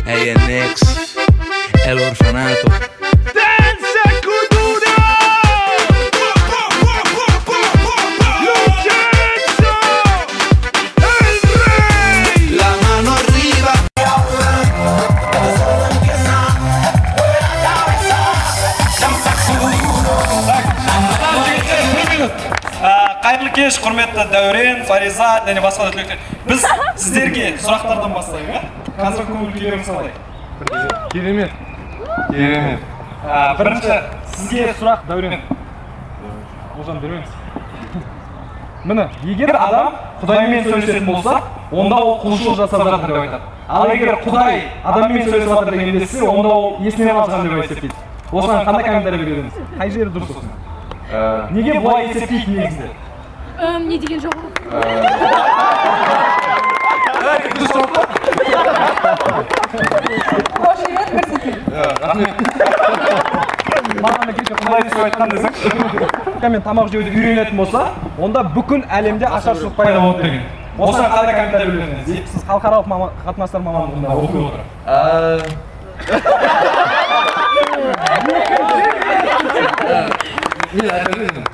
Ella es Nex, el orfanato. Қайырлы кеш, құрметті Дәурен, Фариза және басқа да түлектер. Біз сіздерге сұрақтардан бастайық, қазір көңіл күйлерін салайық. Керемет. Бірінші сізге сұрақ, Дәурен. Олжан бермеңіз. Міне, егер адам Құдаймен сөйлесетін болса, онда ол құлшылық жасап жатыр деп айтады. Ал егер Құдай адаммен сөйлесіп жатыр деген естісе, онда ол есінен алған деп есептейді. Осыған қандай комментарий береміз? Қай жері дұрыс осыны? Неге бұлай есептейді негізінде? Не деген жоқ? Қош ет көрсетейін. Рахмет. Маған кеше Құдай сөз айтқан десең, мен тамақ жеуді үйренетін болса, онда бүкіл әлемде ашаршылық пайда болады деген. Осыған қандай комментарий бересіз? Сіз халықаралық қатынастар мамандығында оқып отыр. Мен айта бердім.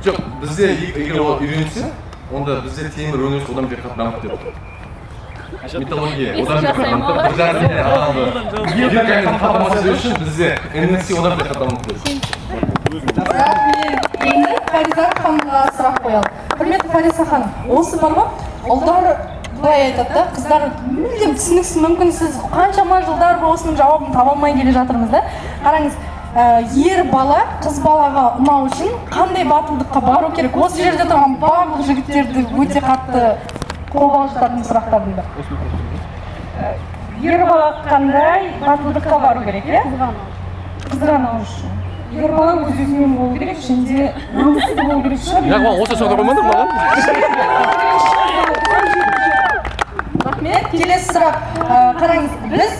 Жоқ, бізде егер ол үйренсе, онда бізде темір өнерші одан бері қатты дамып кетеді. Металлургия одан бері қатты дамып, бір жағынан адамды геокаймын қамтамасыз ету үшін бізде энергия одан бері қатты дамып кетеді. Енді Фариза ханымға сұрақ қоялық. Құрметті Фариза ханым, осы бар ма? Ұлдар былай айтады да, қыздар мүлдем түсініксіз, мүмкін сіз қаншама жылдар осының жауабын таба алмай келе жатырмыз да. Қараңыз, ер бала қыз балаға ұнау үшін қандай батылдыққа бару керек? Осы жерде тұрған барлық жігіттерді өте қатты қобалжытатын сұрақтардың да. Ер бала қандай батылдыққа бару керек, иә? Қызғанау үшін. Ер бала өз-өзімен болу керек, ішінде намысты болу керек шығар. Осы сұрақты қоймадың маған? Рахмет. Келесі сұрақ. Қараңыз, біз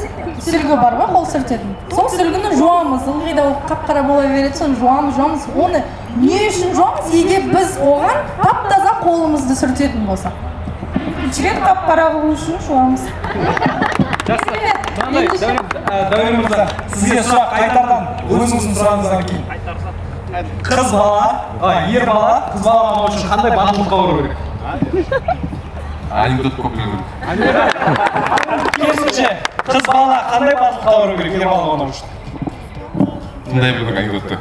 сүлгі бар ма, қол сүртетін. Сол сүлгіні жуамыз, ылғи да қап-қара бола береді, соны жуамыз. Оны не үшін жуамыз? Егер біз оған тап-таза қолымызды сүртетін болса. Жігет қап-қара болу үшін жуамыз. Дәурен мырза, сізге сұрақ айтардан өзіңіздің сұрағыңыздан кейін. Қыз бала, ер бала, қыз бала ұнау үшін қандай батылдыққа бару керек? Анекдот көп білу керек. Керісінше, қыз бала қандай батылдыққа бару керек ер бала ұнау үшін? Тыңдай білу керек анекдотты.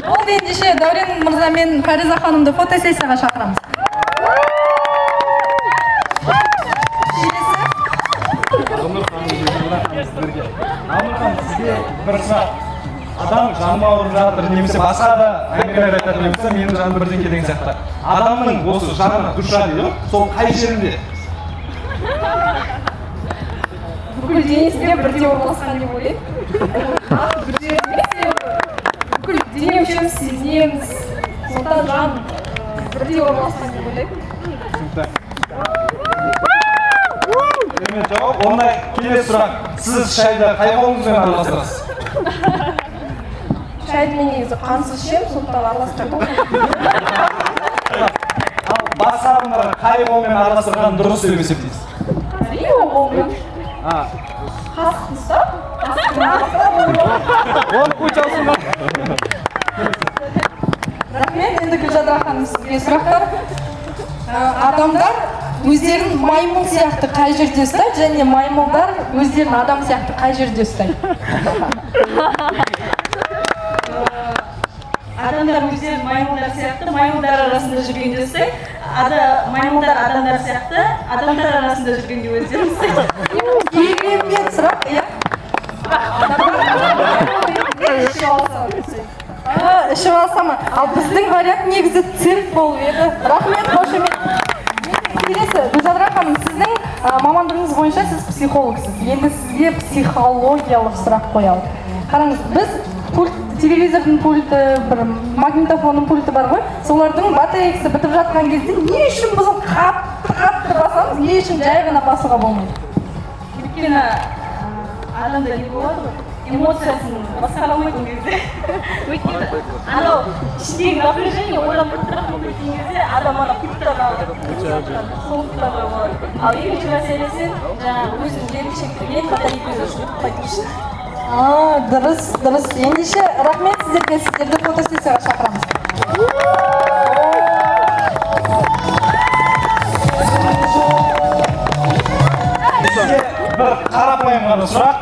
Ол ендеше Дәурен мырза мен Фариза ханымды фотосессияға шақырамыз. Амырхан, сізге бір сұрақ. Адам жаным ауырып жатыр, немесе басқа да әңгімелер айтатын болса, менің жаным бірдеңке деген сияқты. Адамның осы жаны, душа дейді, сол қай жерінде? Бүкіл денесінде бірде орналасқан деп ойлаймын. Бір жерінде бүкіл дене мүшеміз сезінеміз. Сондықтан жан бірде орналасқан деп ойлаймын. Керемет жауап. Ондай келесі сұрақ. Сіз шайды қай қолыңызбен араластырасыз? Шайды мен негізі қансыз ішемін, сондықтан араластырдым. Ал басқа адамдарға қай қолмен араластырған дұрыс деп есептейсіз? Әрине ол қолмен. Қасық ұстап, Оны көч алсын ба? Рахмет, енді Гүлжадра ханым сізге сұрақтар. Адамдар өздерін маймыл сияқты қай жерде ұстайды, және маймылдар өздерін адам сияқты қай жерде ұстайды? Адамдар өздерін маймылдар сияқты, маймылдар арасында жүргенде ұстайды. Маймылдар адамдар сияқты, адамдар арасында жүргенде өздерін ұстайды. Керемет сұрақ, иә? Ішіп алса ма? Ал біздің вариант негізі цирк болу еді. Рахмет, қошемет. Келесі, Гүлжадра ханым, сіздің мамандығыңыз бойынша сіз психологсыз. Енді сізге психологиялық сұрақ қоялық. Қараңыз, біз телевизордың пульті, бір магнитофонның пульті бар ғой, солардың батарейкасы бітіп жатқан кезде не үшін біз қатты басамыз, не үшін жай ғана басуға болмайды? Өйткені адамда не болады ғой? эмоциясын басқара алмайды ол кезде. Өйткені анау іштегі напряжение ойланып тұрған кезде адам ана құптан алады. Сондықтан да болады. Ал екінші мәселесі жаңағы өзінің ерекшеліктерін қатар эпизод қайту үшін. Дұрыс. Ендеше рахмет сіздерге, сіздерді фотосессияға шақырамыз. Бір қарапайым ғана сұрақ.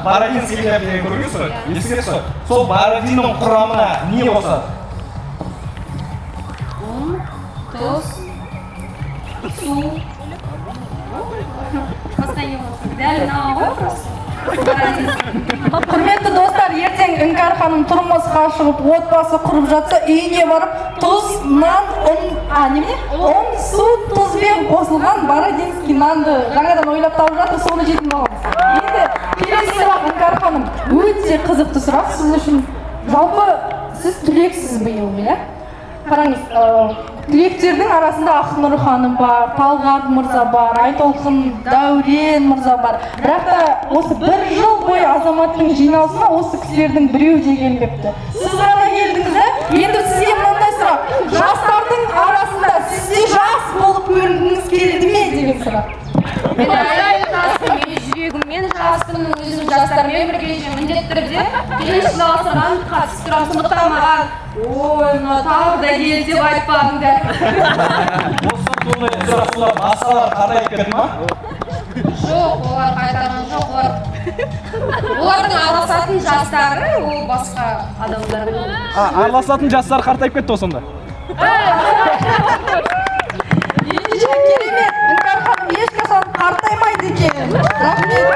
Бородинский хлеб деген көргенсіз ғой? Естігенсіз ғой? Сол бородиннің құрамына не қосады? Тұз, су. Басқа не болсын? Дәл мынаған ғой просто. Құрметті достар, ертең Іңкәр ханым тұрмысқа шығып, отбасы құрып жатса, үйіне барып, тұз, нан, ұн, су, тұзбен қосылған бородинский нанды жаңадан ойлап тауып жатыр, соны жейтін боламыз. Енді келесі сұрақ, Іңкәр ханым, өте қызықты сұрақ сіз үшін. Жалпы сіз түлексіз биыл, иә? Қараңыз, түлектердің арасында Ақнұр ханым бар, Талғат мырза бар, Айтолқын Дәурен мырза бар. Бірақ та осы бір жыл бойы азаматтың жиналысына осы кісілердің біреу де келмепті. Сіз ғана келдіңіз, енді сізге мынандай сұрақ. Жастардың арасында сізде жас болып көрінгіңіз келді ме деген сұрақ. Мен жүрегіммен жаспын, өзім жастармен бірге міндетті түрде келесі жиналыстарға қатысып тұрамын. Сондықтан маған ой, мына тағы да кел деп айтпадыңдар. Осы сондай сұрақ басқалар қартайып кетті ма? Жоқ, олар қайтарған жоқ, олардың араласатын жастары ол басқа адамдар. Араласатын жастар қартайып кетті осында. Керемет, Іңкәр ханым ешқашан қартаймайды екен. Рахмет.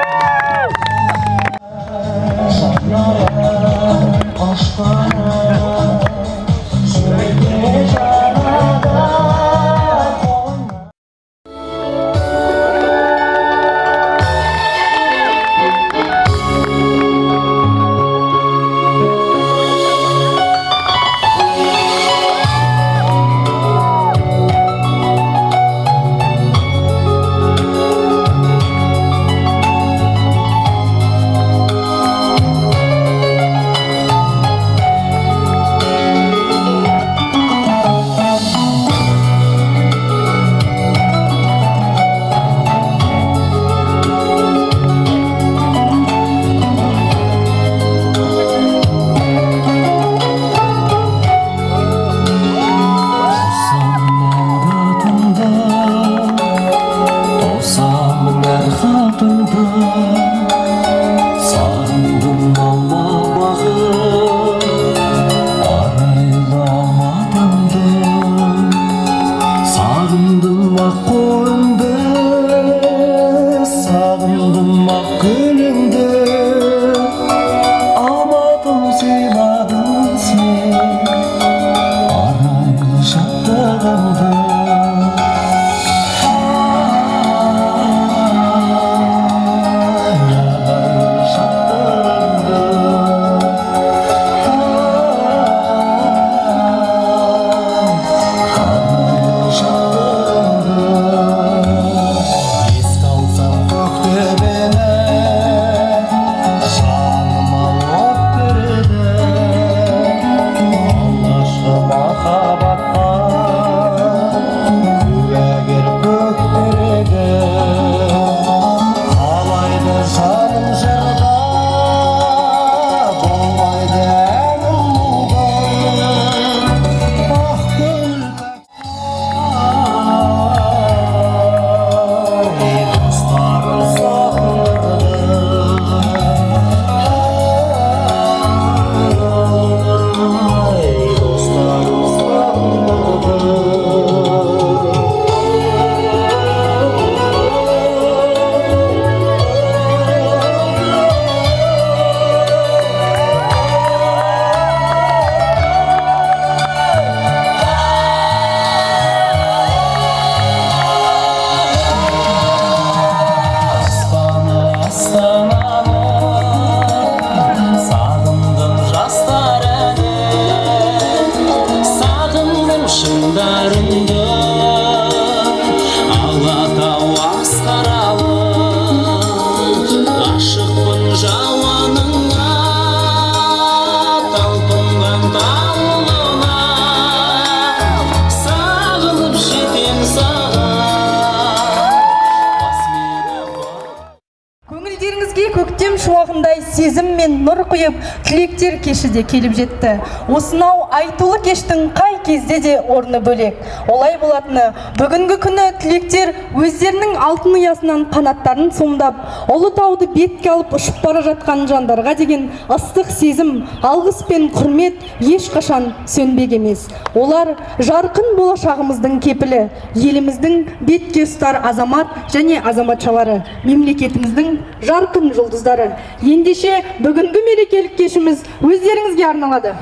сезім мен нұр құйып, тілектер кеші де келіп жетті. Осынау айтулы кештің қай кезде де орны бөлек. Олай болатыны, бүгінгі күні тілектер өздерінің алтын ұясынан қанаттарын сомдап, ұлы тауды бетке алып ұшып бара жатқан жандарға деген ыстық сезім, алғыс пен құрмет ешқашан сөнбек емес. Олар жарқын болашағымыздың кепілі, еліміздің бетке ұстар азамат және азаматшалары, мемлекетіміздің жарқын жұлдыздары. Ендеше бүгінгі мерекелік кешіміз өздеріңізге арналады.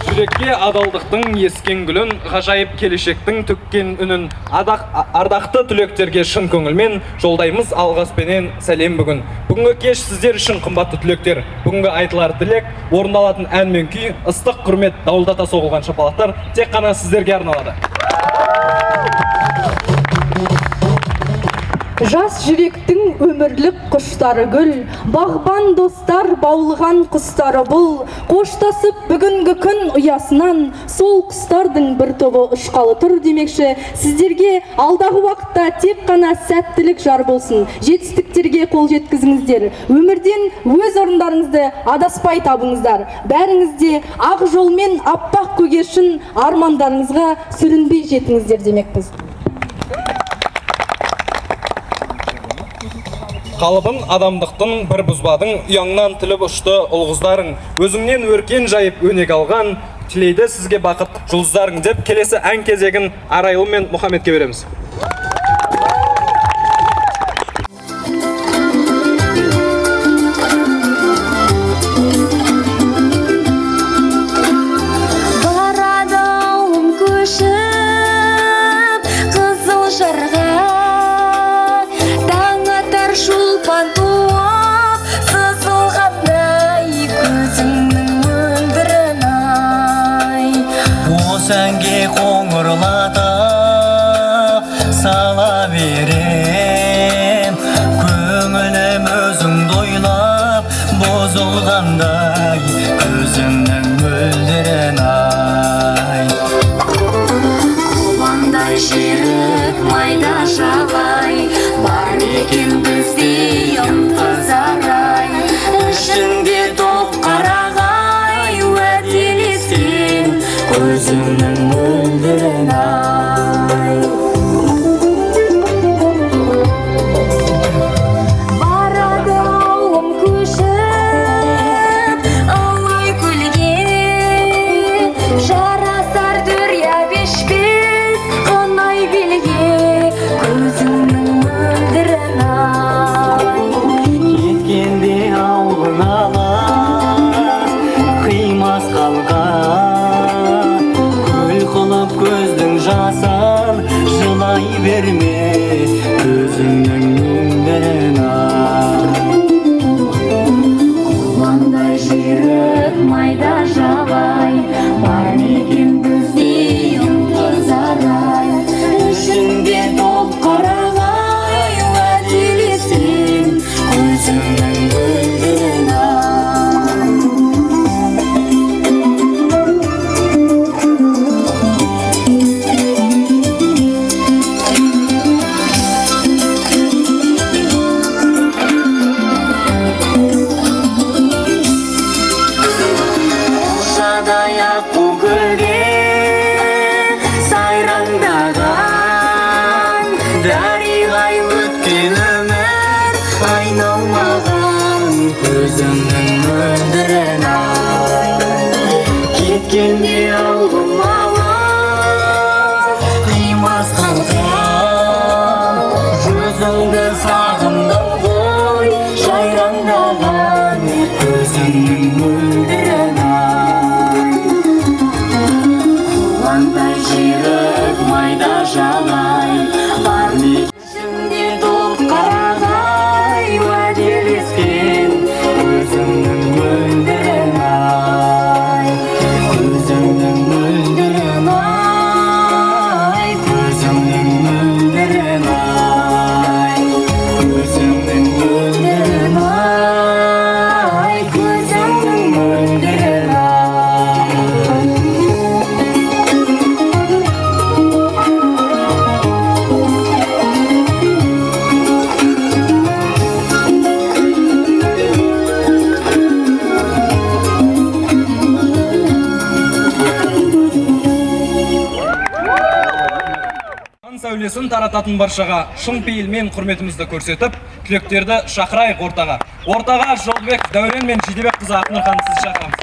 Жүрекке адалдықтың ескен гүлін, ғажайып келешектің төккен үнін, ардақты түлектерге шын көңілмен жолдаймыз алғыспенен сәлем бүгін. Бүгінгі кеш сіздер үшін қымбатты түлектер. Бүгінгі айтылар тілек, орындалатын ән мен күй, ыстық құрмет, дауылдата соғылған шапалақтар тек қана сіздерге арналады. Жас жүректің өмірлік құштары гүл, бағбан достар баулыған құстары бұл. Қоштасып бүгінгі күн ұясынан, сол құстардың бір тобы ұшқалы тұр демекші. Сіздерге алдағы уақытта тек қана сәттілік жар болсын, жетістіктерге қол жеткізіңіздер. Өмірден өз орындарыңызды адаспай табыңыздар. Бәріңізде ақ жолмен аппақ көгершін армандарыңызға сүрінбей жетіңіздер демекпіз. Қалыбын адамдықтың бір бұзбадың, ұяңнан тіліп ұшты ұлғыздарың, өзіңнен өркен жайып өнег алған, тілейді сізге бақыт жұлдыздарың деп келесі ән кезегін Арайлым мен Мұхаммедке береміз. Сәнге қоңырлата сала берем, көңілім өзіңді ойлап бұзылғандай, көзімнің мөлдірін ай. Қобандай жерік майда шалай, бар екен бізде ынтызар ай, ішінде топ қарағай уәделескен көзімнің мөлдірін ай. Барады ауылым көшіп алай көлге, жарасар дүрия бешпес қонай белге, көзімнің мөлдірін ай. Кеткенде ауылын алып қимас қалған, көздің жасан жылай берме, көзіңнің мөлдірін ай. Құландай жүйрік майда жабай, бар екен бізде ынтызар ай, ішінде топ қарағай уәделескен көзіңнің мөлдірін ай. Көзімнің мөлдірін ай. Кеткенде ауылым алып қимас қалған, жүзіңді сағындым ғой жайраңдаған, көзімнің мөлдірін ай. Құландай жерік майда жалай, бар мекенде топ қарағай уәделескен, көзімнің мөлдірін ай. Көзімнің мөлдірін ай. Көзімнің мөлдірін ай. Көзімнің мөлдірін ай. Көзімнің мөлдірін сәулесін тарататын баршаға шын пейілмен құрметімізді көрсетіп, түлектерді шақырайық ортаға. Ортаға Жолдыбек Дәурен мен Жидебек қызы Ақнұрхан сіз шақырамыз.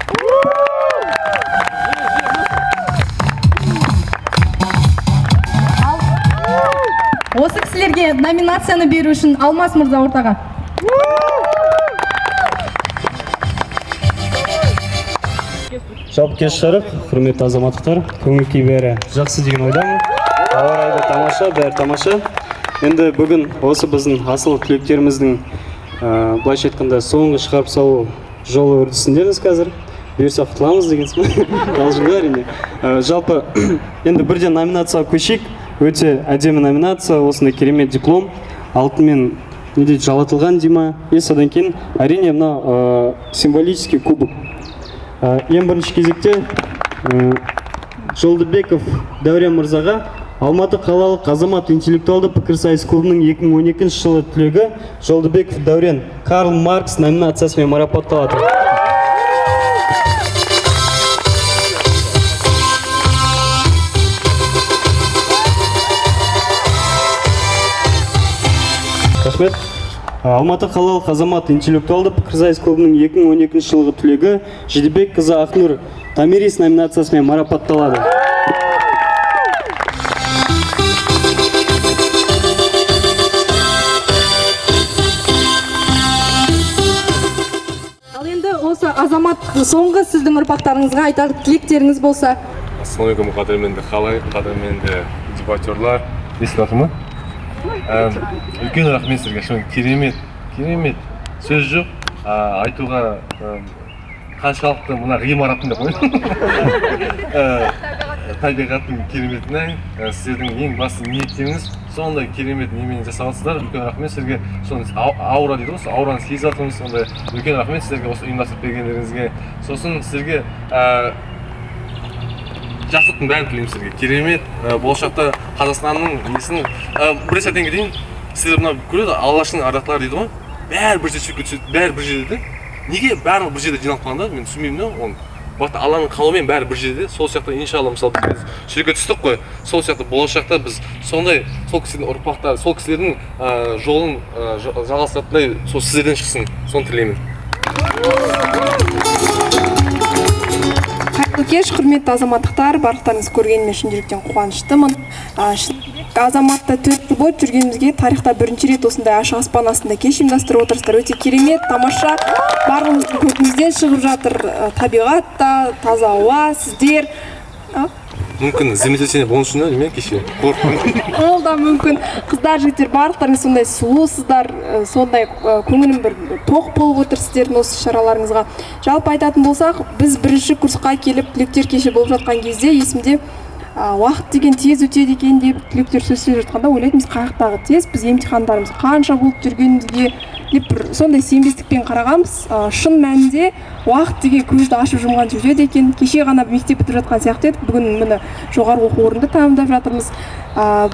Осы кісілерге номинацияны беру үшін Алмас мырза ортаға. Жауапкершілік, құрметті азаматтықтар, көңіл-күй бәрі жақсы деген ойдамын. Ауа райы да тамаша, бәрі тамаша. Енді бүгін осы біздің асыл түлектеріміздің былайша айтқанда соңғы шығарып салу жолы үрдісіндеміз қазір. Бұйырса құтыламыз дегенсің. Қалжыңға әрине. Жалпы енді бірден номинацияға көшейік. Өте әдемі номинация, осындай керемет диплом. Алтынмен жалатылған Дима. Содан кейін әрине мына символический кубок. Ең бірінші кезекте Жолдыбеков Дәурен мырзаға Алматы қалалық азамат интеллектуалды пікірсайыс клубының 2012 жылы түлегі Жолдыбеков Дәурен Карл Маркс номинациясымен марапатталады. Рахмет. Алматы қалалық азамат интеллектуалды пікірсайыс клубының 2012 жылғы түлегі Жидебек қызы Ақнұр Тамирис номинациясымен марапатталады. Ал енді осы азамат соңғы сіздің ұрпақтарыңызға айтар тілектеріңіз болса. Ассалаумағалейкум, қадірменді қалай, қадірменді дебатерлар. Естіп жатыр ма? Үлкен рахмет сіздерге, шын керемет сөз жоқ, айтуға қаншалықты мына ғимараттың деп қойын. Табиғаттың кереметіне сіздердің ең басты ниеттеріңіз сондай керемет немен жасаватсыздар. Үлкен рахмет сіздерге. Аура дейді ғой, аураны сезіп жатырмыз. Сондай үлкен рахмет сіздерге осы ұйымдастырып бергендеріңізге. Сосын сіздерге жақсылықтың бәрін тілеймін сіздерге. Керемет, болашақта Қазақстанның несін бір сәттен кейін сіздер мына көреді, Аллаштың ардақтылары дейді ғой. Бәрі бір жерде. Неге бәрі бір жерде жиналып қалғанда, мен түсінбеймін оны. Алланың қалауымен бәрі бір жерде. Сол сияқты иншалла мысалы біз шүрекке түстік қой. Сол сияқты болашақта біз сондай сол кісілердің ұрпақтары, сол кісілердің жолын жалғастыратындай сол сіздерден шықсын. Соны тілеймін. Кеш, құрметті азаматтықтар, барлықтарыңыз көргеніме шын жүректен қуаныштымын. Азаматта 4 жыл бойы жүргенімізге тарихта бірінші рет осындай ашық аспан астында кеш ұйымдастырып отырсыздар. Өте керемет, тамаша. Барлығымыздың көкімізден шығып жатыр табиғат та, таза ауа, сіздер. Мүмкін землетрясение болушы ма кеше? Ол да мүмкін. Қыздар, жігіттер, барлықтарыңыз сондай сұлусыздар, сондай көңілім бір тоқ болып отыр сіздердің осы шараларыңызға. Жалпы айтатын болсақ, біз бірінші курсқа келіп түлектер кеше болып жатқан кезде есімде уақыт деген тез өтеді екен деп түлектер сөз сөйлеп жатқанда ойлайтынбыз, қаяқтағы тез, біз емтихандарымыз қанша болып жүргенімізге деп бір сондай сенбестікпен қарағанбыз. Шын мәнінде уақыт деген көзді ашып жұмған жүреді екен. Кеше ғана мектеп бітіріп жатқан сияқты едік, бүгін міне жоғары оқу орнында тәмамдап жатырмыз.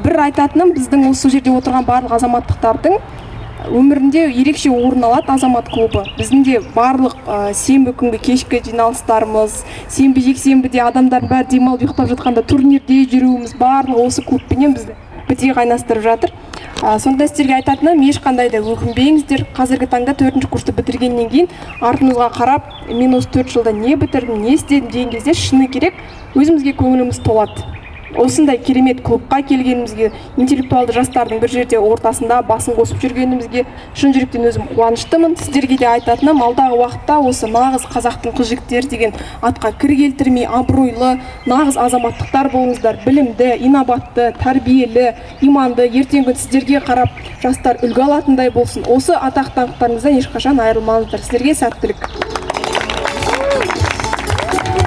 Бір айтатыным, біздің осы жерде отырған барлық азаматтықтардың өмірінде ерекше орын алады азамат клубы. Біздің де барлық сенбі күнгі кешкі жиналыстарымыз, сенбі жексенбіде адамдар бәрі демалып ұйықтап жатқанда турнирде жүруіміз, барлығы осы клубпенен бізді біте қайнастырып жатыр. Сонда сіздерге айтатыным, ешқандай да өкінбеңіздер. Қазіргі таңда 4-ші курсты бітіргеннен кейін артымызға қарап, мен осы 4 жылда не бітірдім, не істедім деген кезде шыны керек өзімізге көңіліміз толады. Осындай керемет клубқа келгенімізге, интеллектуалды жастардың бір жерде ортасында басын қосып жүргенімізге шын жүректен өзім қуаныштымын. Сіздерге де айтатыным, алдағы уақытта осы нағыз қазақтың қыз-жігіттері деген атқа кір келтірмей, абыройлы, нағыз азаматтықтар болыңыздар, білімді, инабатты, тәрбиелі, иманды, ертеңгі күн сіздерге қарап жастар үлгі алатындай болсын. Осы атақ-даңқтарыңыздан ешқашан айырылмаңыздар. Сіздерге сәттілік.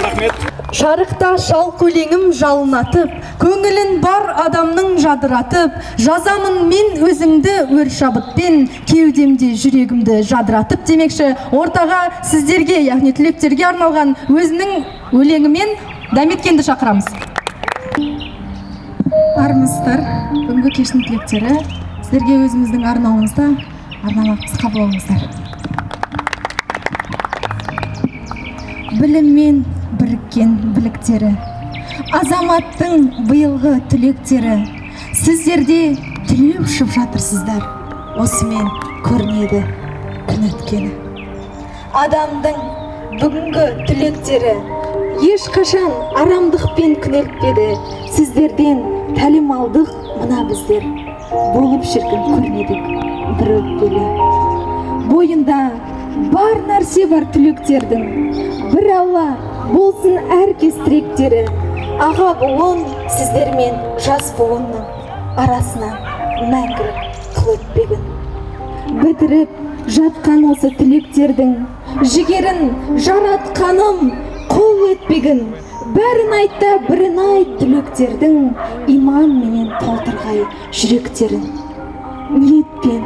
Рахмет. Шарықта шал көлеңім жалынатып, көңілін бар адамның жадыратып, жазамын мен өзіңді өр шабытпен, кеудемде жүрегімді жадыратып демекші, ортаға сіздерге, яғни түлектерге арналған өзінің өлеңімен Дәметкенді шақырамыз. Армысыздар, бүгінгі кештің түлектері, сіздерге өзіміздің арнауымызда арнамақпыз, қабыл болыңыздар. Біліммен біріккен біліктері, азаматтың биылғы түлектері, Сіздерде түлеп ұшып жатырсыздар. Осымен көрінеді күн өткені. Адамдың бүгінгі тілектері ешқашан арамдықпен күнелтпеді. Сіздерден тәлім алдық мына біздер. Болып шіркін көрмедік бір өтпелі. Бойында бар нәрсе бар түлектердің. Бір Алла болсын әркез тіректері. Аға буын сіздермен жас буынның арасынан мәңгілік қыл өтпегін. Бітіріп жатқан осы түлектердің жігерін жаратқаным қол өтпегін. Бәрін айтта бірін айт түлектердің иман менен толтырғай жүректерін. Ниетпен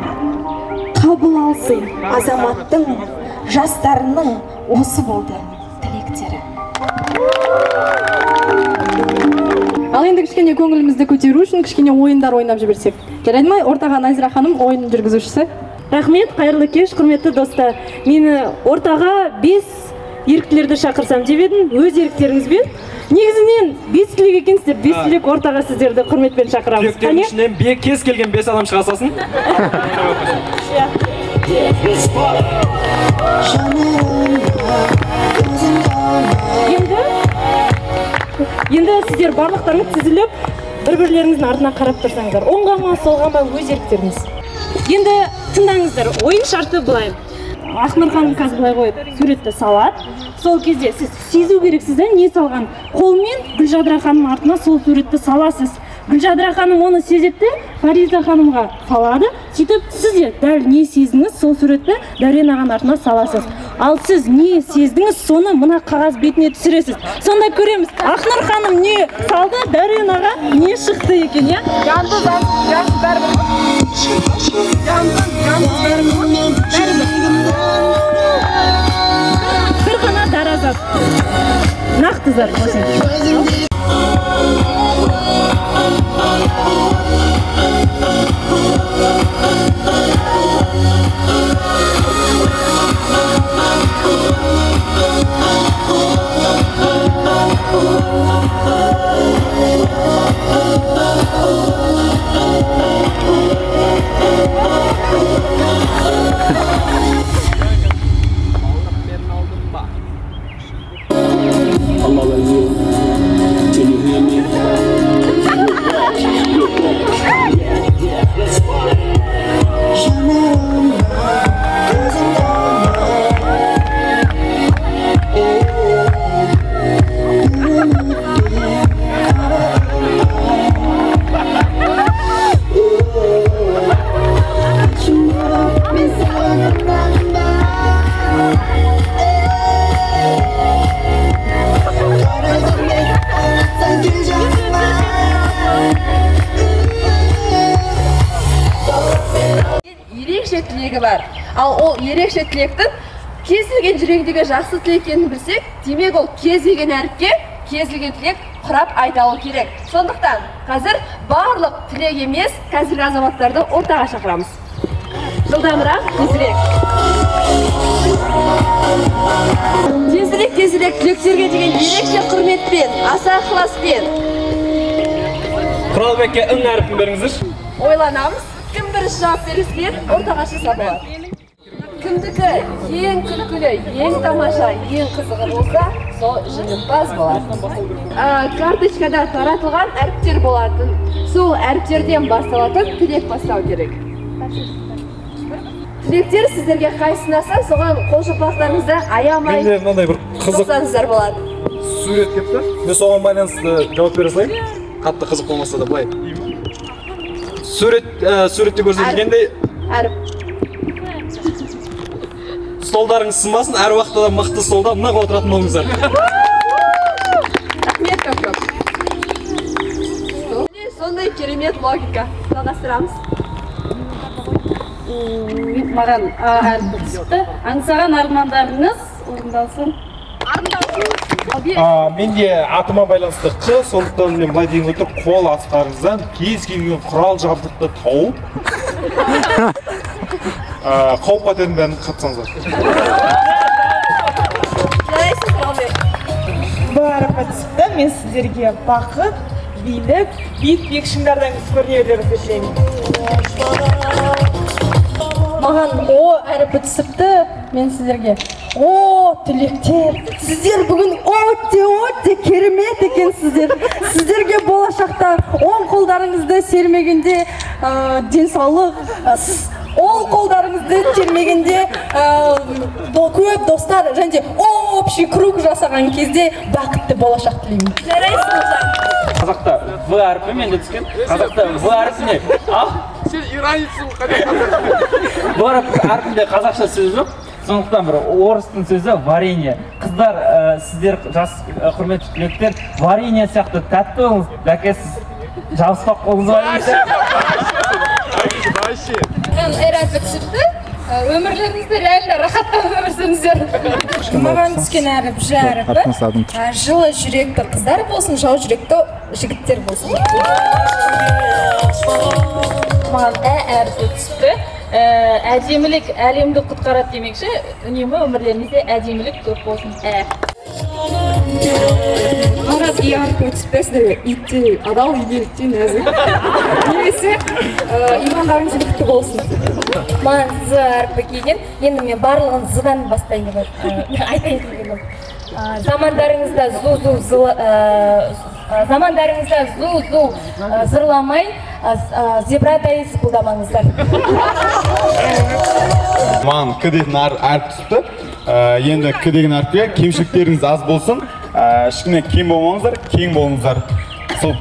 қабыл алсын азаматтың жастарының осы болды тілектері. Ал енді кішкене көңілімізді көтеру үшін кішкене ойындар ойнап жіберсек. Жарайды ма? Ортаға Назира ханым ойынның жүргізушісі. Рахмет, қайырлы кеш, құрметті достар. Мені ортаға 5 еріктілерді шақырсам деп едім, өз еріктеріңізбен. Негізінен 5 түлек екенсіздер, 5 түлек ортаға сіздерді құрметпен шақырамыз. Түлектердің ішінен кез келген 5 адам шыға салсын. Енді сіздер барлықтарыңыз тізіліп, бір-бірлеріңіздің артына қарап тұрсаңыздар. Оңға ма, солға ма өз еріктеріңіз. Енді тыңдаңыздар, ойын шарты былай. Ақнұр ханым қазір былай қойып, суретті салады. Сол кезде сіз сезу керексіз, не салған. Қолмен Гүлжадра ханым артына сол суретті саласыз. Гүлжадра ханым оны сезетті, Фариза ханымға салады. Сөйтіп, сіз де дәл не сездіңіз, сол суретті Дәурен ағаның артына саласыз. Ал сіз не сездіңіз, соны мына қағаз бетіне түсіресіз. Сонда көреміз, Ақнұр ханым не салды, Дәурен аға не шықты екен, я? Жанды бәріміз. Бір ғана даразат. Нақты зар болсын. Ал ол ерекше тілектің кез келген жүрегіндегі жақсы тілек екенін білсек, демек ол кез келген әріпке кез келген тілек құрап айталу керек. Сондықтан қазір барлық тілек емес, қазіргі азаматтарды ортаға шақырамыз. Жылдамырақ, тезірек түлектерге деген ерекше құрметпен, аса ықыласпен. Құралбекке үн әріпін беріңіздер. Ойланамыз, кім бірінші жауап берушілер ортаға шықса болады. Кімдікі ең күлкілі, ең тамаша, ең қызығы болса, сол жеңімпаз болады. Карточкада таратылған әріптер болатын. Сол әріптерден басталатын тілек бастау керек. Тілектер сіздерге қайсынаса, соған қолшылпақтарыңызды аямай тоқтаңыздар болады. Сурет кепті. Мен соған байланысты жауап бере салайын. Қатты қызық болмаса да былай. Суретте көрсетілгендей әріп. Столдарыңыз сынбасын, әр уақытта да мықты столда мына отыратын болыңыздар. Рахмет көп. Сондай керемет логика. Жалғастырамыз. Маған әріп түсіпті. Аңсаған армандарыңыз орындалсын. Менде атыма байланысты Қ, сондықтан мен былай деген отыр, қол астарыңыздан кез келген құрал жабдықты тауып қауіп қатердің бәрін қатсаңыздар. Бұл әріпі түсіпті, мен сіздерге бақыт, бийлік, биік шыңдардан көріне беруді тілеймін. Маған О әріпі түсіпті, мен сіздерге. О, түлектер, сіздер бүгін өте керемет екенсіздер. Сіздерге болашақта оң қолдарыңызды сермегенде денсаулық, сіз ол қолдарыңызды термегенде көп достар және общий круг жасаған кезде бақытты болашақ тілеймін. Қазақта В әрпі менде түскен. Қазақта В әрпіне Сен иранецсің қане? В әрпінде қазақша сөз жоқ. Сондықтан бір орыстың сөзі варенье. Қыздар, сіздер жас құрметті түлектер, варенье сияқты тәтті болыңыз, дәке сіз жабыспақ қолыңыз бар емес. әріпі түсіпті, өмірлеріңізді реально рахаттан өмір сүріңіздер. Маған түскен әріп Ж әріпі. Жылы жүректі қыздар болсын, жау жүректі жігіттер болсын. Маған әріпі түсіпті. Әдемілік әлемді құтқарады демекші, үнемі өмірлеріңізде әдемілік көп болсын. Маған И әріпі түсіпті, сіздерге итте адал, игілікте нәзік. Немесе имандарыңыз күшті болсын. Маған З әріпі келген, енді мен барлығын З-дан бастайын деп айтайын дегенім. Замандарыңызда зу-зу зырламай, зебрадай сыпылдамаңыздар. Маған К деген әріп түсіпті. Енді К деген әріпке кемшіліктеріңіз аз болсын, ешкімнен кем болмаңыздар, кең болыңыздар. Сол.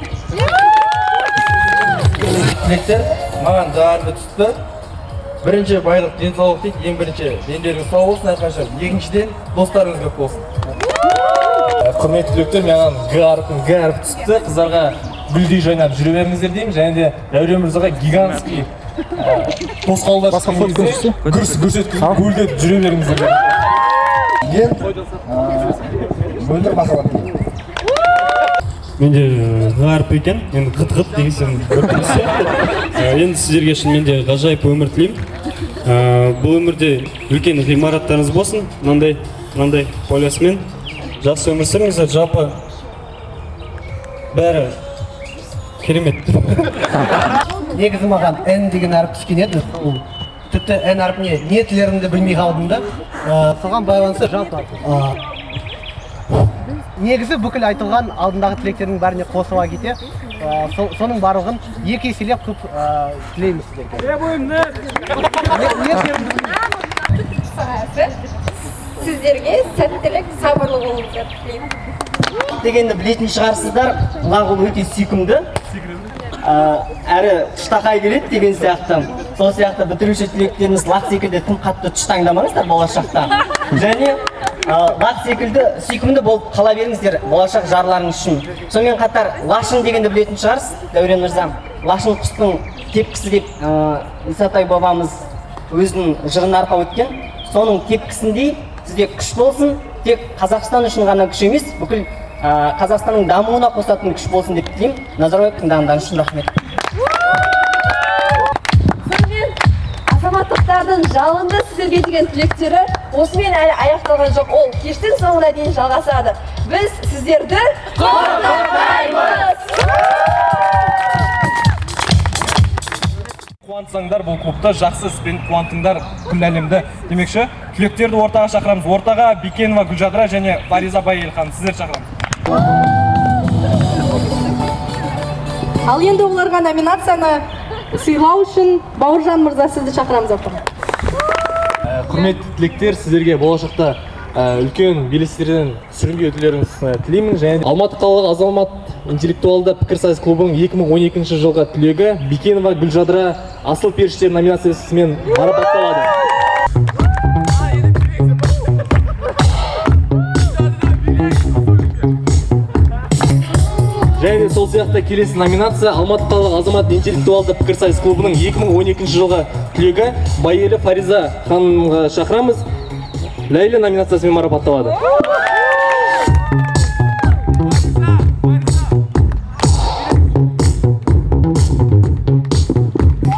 Түлектер, маған Ж әрпі түсіпті. Бірінші байлық денсаулық дейді, ең бірінші дендеріңіз сау болсын, әрқашан. Екіншіден достарыңыз көп болсын. Құрметті түлектер, маған Г әрпі түсіпті. Қыздарға гүлдей жайнап жүре беріңіздер деймін, және де Дәурен мырзаға гигантский тосқауылдар шыққан кезде гүрс еткізіп гүлдеп жүре беріңіздер. Мөлдір махаббат. Менде Г әрпі екен, енді ғыт дегенсен көрдіңіз сияқты. Енді сіздерге шынымен де ғажайып өмір тілеймін. Бұл өмірде үлкен ғимараттарыңыз болсын, мынандай полиясымен жақсы өмір сүріңіздер. Жалпы бәрі керемет. Негізі маған Н деген әріп түскен еді. Тіпті Н әріпіне не тілерімді білмей қалдым да. Соған байланысты жалпы. Негізі бүкіл айтылған алдындағы тілектердің бәріне қосыла кете. Соның барлығын екі еселеп көп тілейміз сіздерге. Сіздерге сәттілік, сабырлы болыңыздар тілеймін. Дегенді білетін шығарсыздар, лағыл өте сүйкімді. Әрі тұштақай келеді деген сияқты. Сол сияқты бітіруші түлектеріміз лақ секілді тым қатты тұштаңдамаңыздар болашақта. Және лақ секілді сүйкімді болып қала беріңіздер болашақ жарларыңыз үшін. Сонымен қатар лашын дегенді білетін шығарсыз, Дәурен мырза. Лашын құстың тепкісі деп Исатай бабамыз өзінің жырын арқау өткен. Соның тепкісіндей сізде күш болсын, тек Қазақстан үшін ғана күш емес, бүкіл Қазақстанның дамуына қосатын күш болсын деп тілеймін. Назарбаев тыңдағандарыңыз үшін рахмет. Сонымен азаматтықтардың жалынды сіздерге деген тілектері осымен әлі аяқталған жоқ. Ол кештің соңына дейін жалғасады. Біз сіздерді құттықтаймыз! Қуантсаңдар бұл клубта жақсы іспен қуантыңдар күллі әлемді. Демекші, түлектерді ортаға шақырамыз. Ортаға Бекенова Гүлжадыра және Фариза Байелхан сіздер шақырамыз. Ал енді оларға номинацияны сыйлау үшін Бауыржан мырза сізді шақырамыз ортаға. Құрметті түлектер, сіздерге болашақта үлкен белестерден сүрінбей өтулеріңіз тілеймін. Және Алматы қалалық азамат интеллектуалды пікірсайыс клубының 2012 жылға түлегі Бекенова Гүлжадыра асыл періштер номинациясымен марапатталады. Және сол сияқты келесі номинация Алматы қалалық азамат интеллектуалды пікірсайыс клубының 2012 жылға түлегі Байелі Фариза ханымға шақырамыз. Ләйлі номинациясымен марапатталады.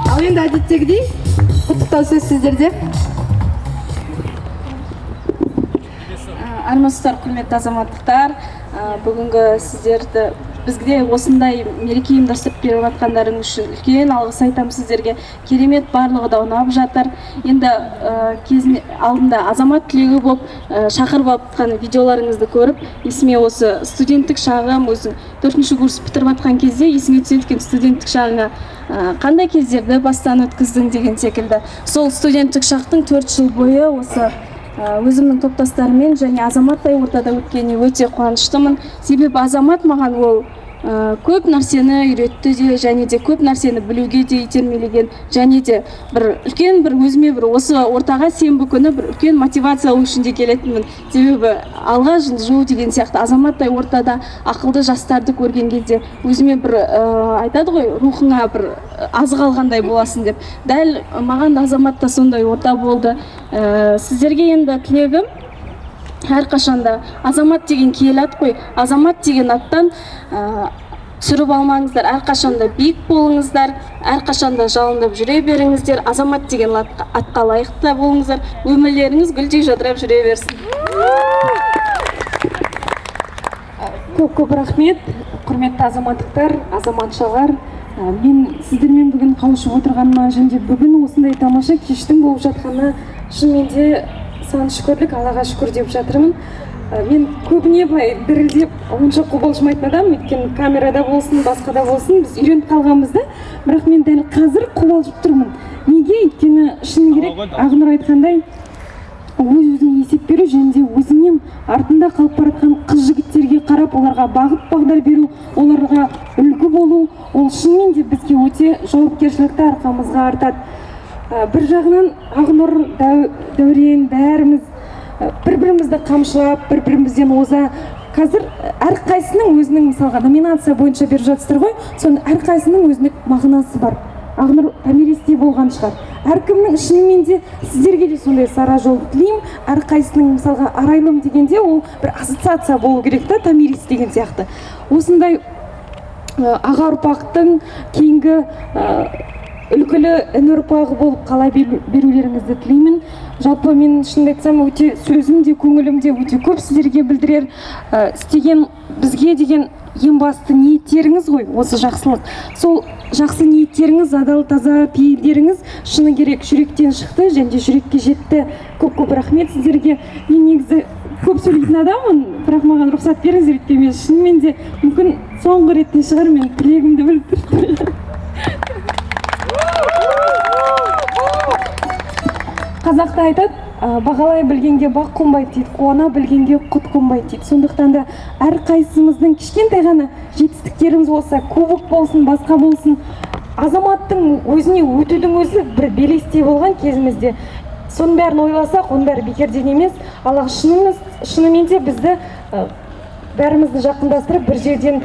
Ал енді әдеттегідей құттықтау сөз сіздерде. Армысыздар, құрметті азаматтықтар. Бүгінгі сіздерді бізге осындай мереке ұйымдастырып беріп жатқандарыңыз үшін үлкен алғыс айтамын сіздерге. Керемет, барлығы да ұнап жатыр. Енді алдында азамат түлегі болып шақырып алған видеоларыңызды көріп, есіме осы студенттік шағым, өзің 4-ші курс бітіріп жатқан кезде есіңе түседі екен студенттік шағыңа қандай кездерді бастан өткіздің деген секілді. Сол студенттік шақтың 4 жыл бойы осы өзімнің топтастарыммен және азаматтай ортада өткеніне өте қуаныштымын. Себебі азамат маған ол көп нәрсені үйретті де, және де көп нәрсені білуге де итермелеген, және де бір үлкен бір өзіме бір осы ортаға сенбі күні бір үлкен мотивация алу үшін де келетінмін. Себебі алға жылжу деген сияқты азаматтай ортада ақылды жастарды көрген кезде өзіме бір айтады ғой, рухыңа бір азық алғандай боласың деп. Дәл маған да азаматта сондай орта болды. Сіздерге енді тілегім әрқашанда азамат деген киелі ат қой, азамат деген аттан түсіріп алмаңыздар, әрқашанда биік болыңыздар, әрқашанда жалындап жүре беріңіздер, азамат деген атқа лайықты болыңыздар, өмірлеріңіз гүлдей жадырап жүре берсін. Көп рахмет, құрметті азаматтықтар, азаматшалар. Мен сіздермен бүгін қауышып отырғаныма және бүгін осындай тамаша кештің болып жатқанына шынымен де сан шүкірлік, Аллаға шүкір деп жатырмын. Мен көбіне былай дірілдеп, онша қобалжымайтын адам, өйткені камерада болсын, басқада болсын, біз үйреніп қалғанбыз да. Бірақ мен дәл қазір қобалжып тұрмын. Неге? Өйткені шын керек, Ақнұр айтқандай, өз-өзіңе есеп беру және де өзіңнен артында қалып бара жатқан қыз-жігіттерге қарап, оларға бағыт-бағдар беру, оларға үлгі болу, ол шынымен де бізге өте жауапкершілікті арқамызға артады. Бір жағынан Ақнұр, Дәурен, бәріміз бір-бірімізді қамшылап, бір-бірімізден оза. Қазір әрқайсының өзінің мысалға номинация бойынша беріп жатсыздар ғой, соның әрқайсының өзінің мағынасы бар. Ақнұр томиристе болған шығар. Әркімнің шынымен де сіздерге де сондай сара жол тілеймін. Әрқайсының мысалға арайлым дегенде ол бір ассоциация болу керек та, томирист деген сияқты. Осындай аға ұрпақтың кейінгі үлгілі іні ұрпағы болып қала берулеріңізді тілеймін. Жалпы мен шынымды айтсам, өте сөзім де, көңілім де өте көп сіздерге білдірер. Істеген бізге деген ең басты ниеттеріңіз ғой, осы жақсылық. Сол жақсы ниеттеріңіз, адал, таза пейілдеріңіз шыны керек жүректен шықты және де жүрекке жетті. Көп-көп рахмет сіздерге. Мен негізі көп сөйлейтін адаммын, бірақ маған рұқсат беріңіздер, өйткені мен шынымен де мүмкін соңғы реттен шығар мен тілегімді білдірдім. Қазақта айтады, бағалай білгенге бақ қонбайды дейді, қуана білгенге құт қонбайды дейді. Сондықтан да әрқайсымыздың кішкентай ғана жетістіктеріміз болса, кубок болсын, басқа болсын, азаматтың өзіне өтудің өзі бір белестей болған кезімізде. Соның бәрін ойласақ, оның бәрі бекерден емес. Аллах шынымен де бізді бәрімізді жақындастырып, бір жерден,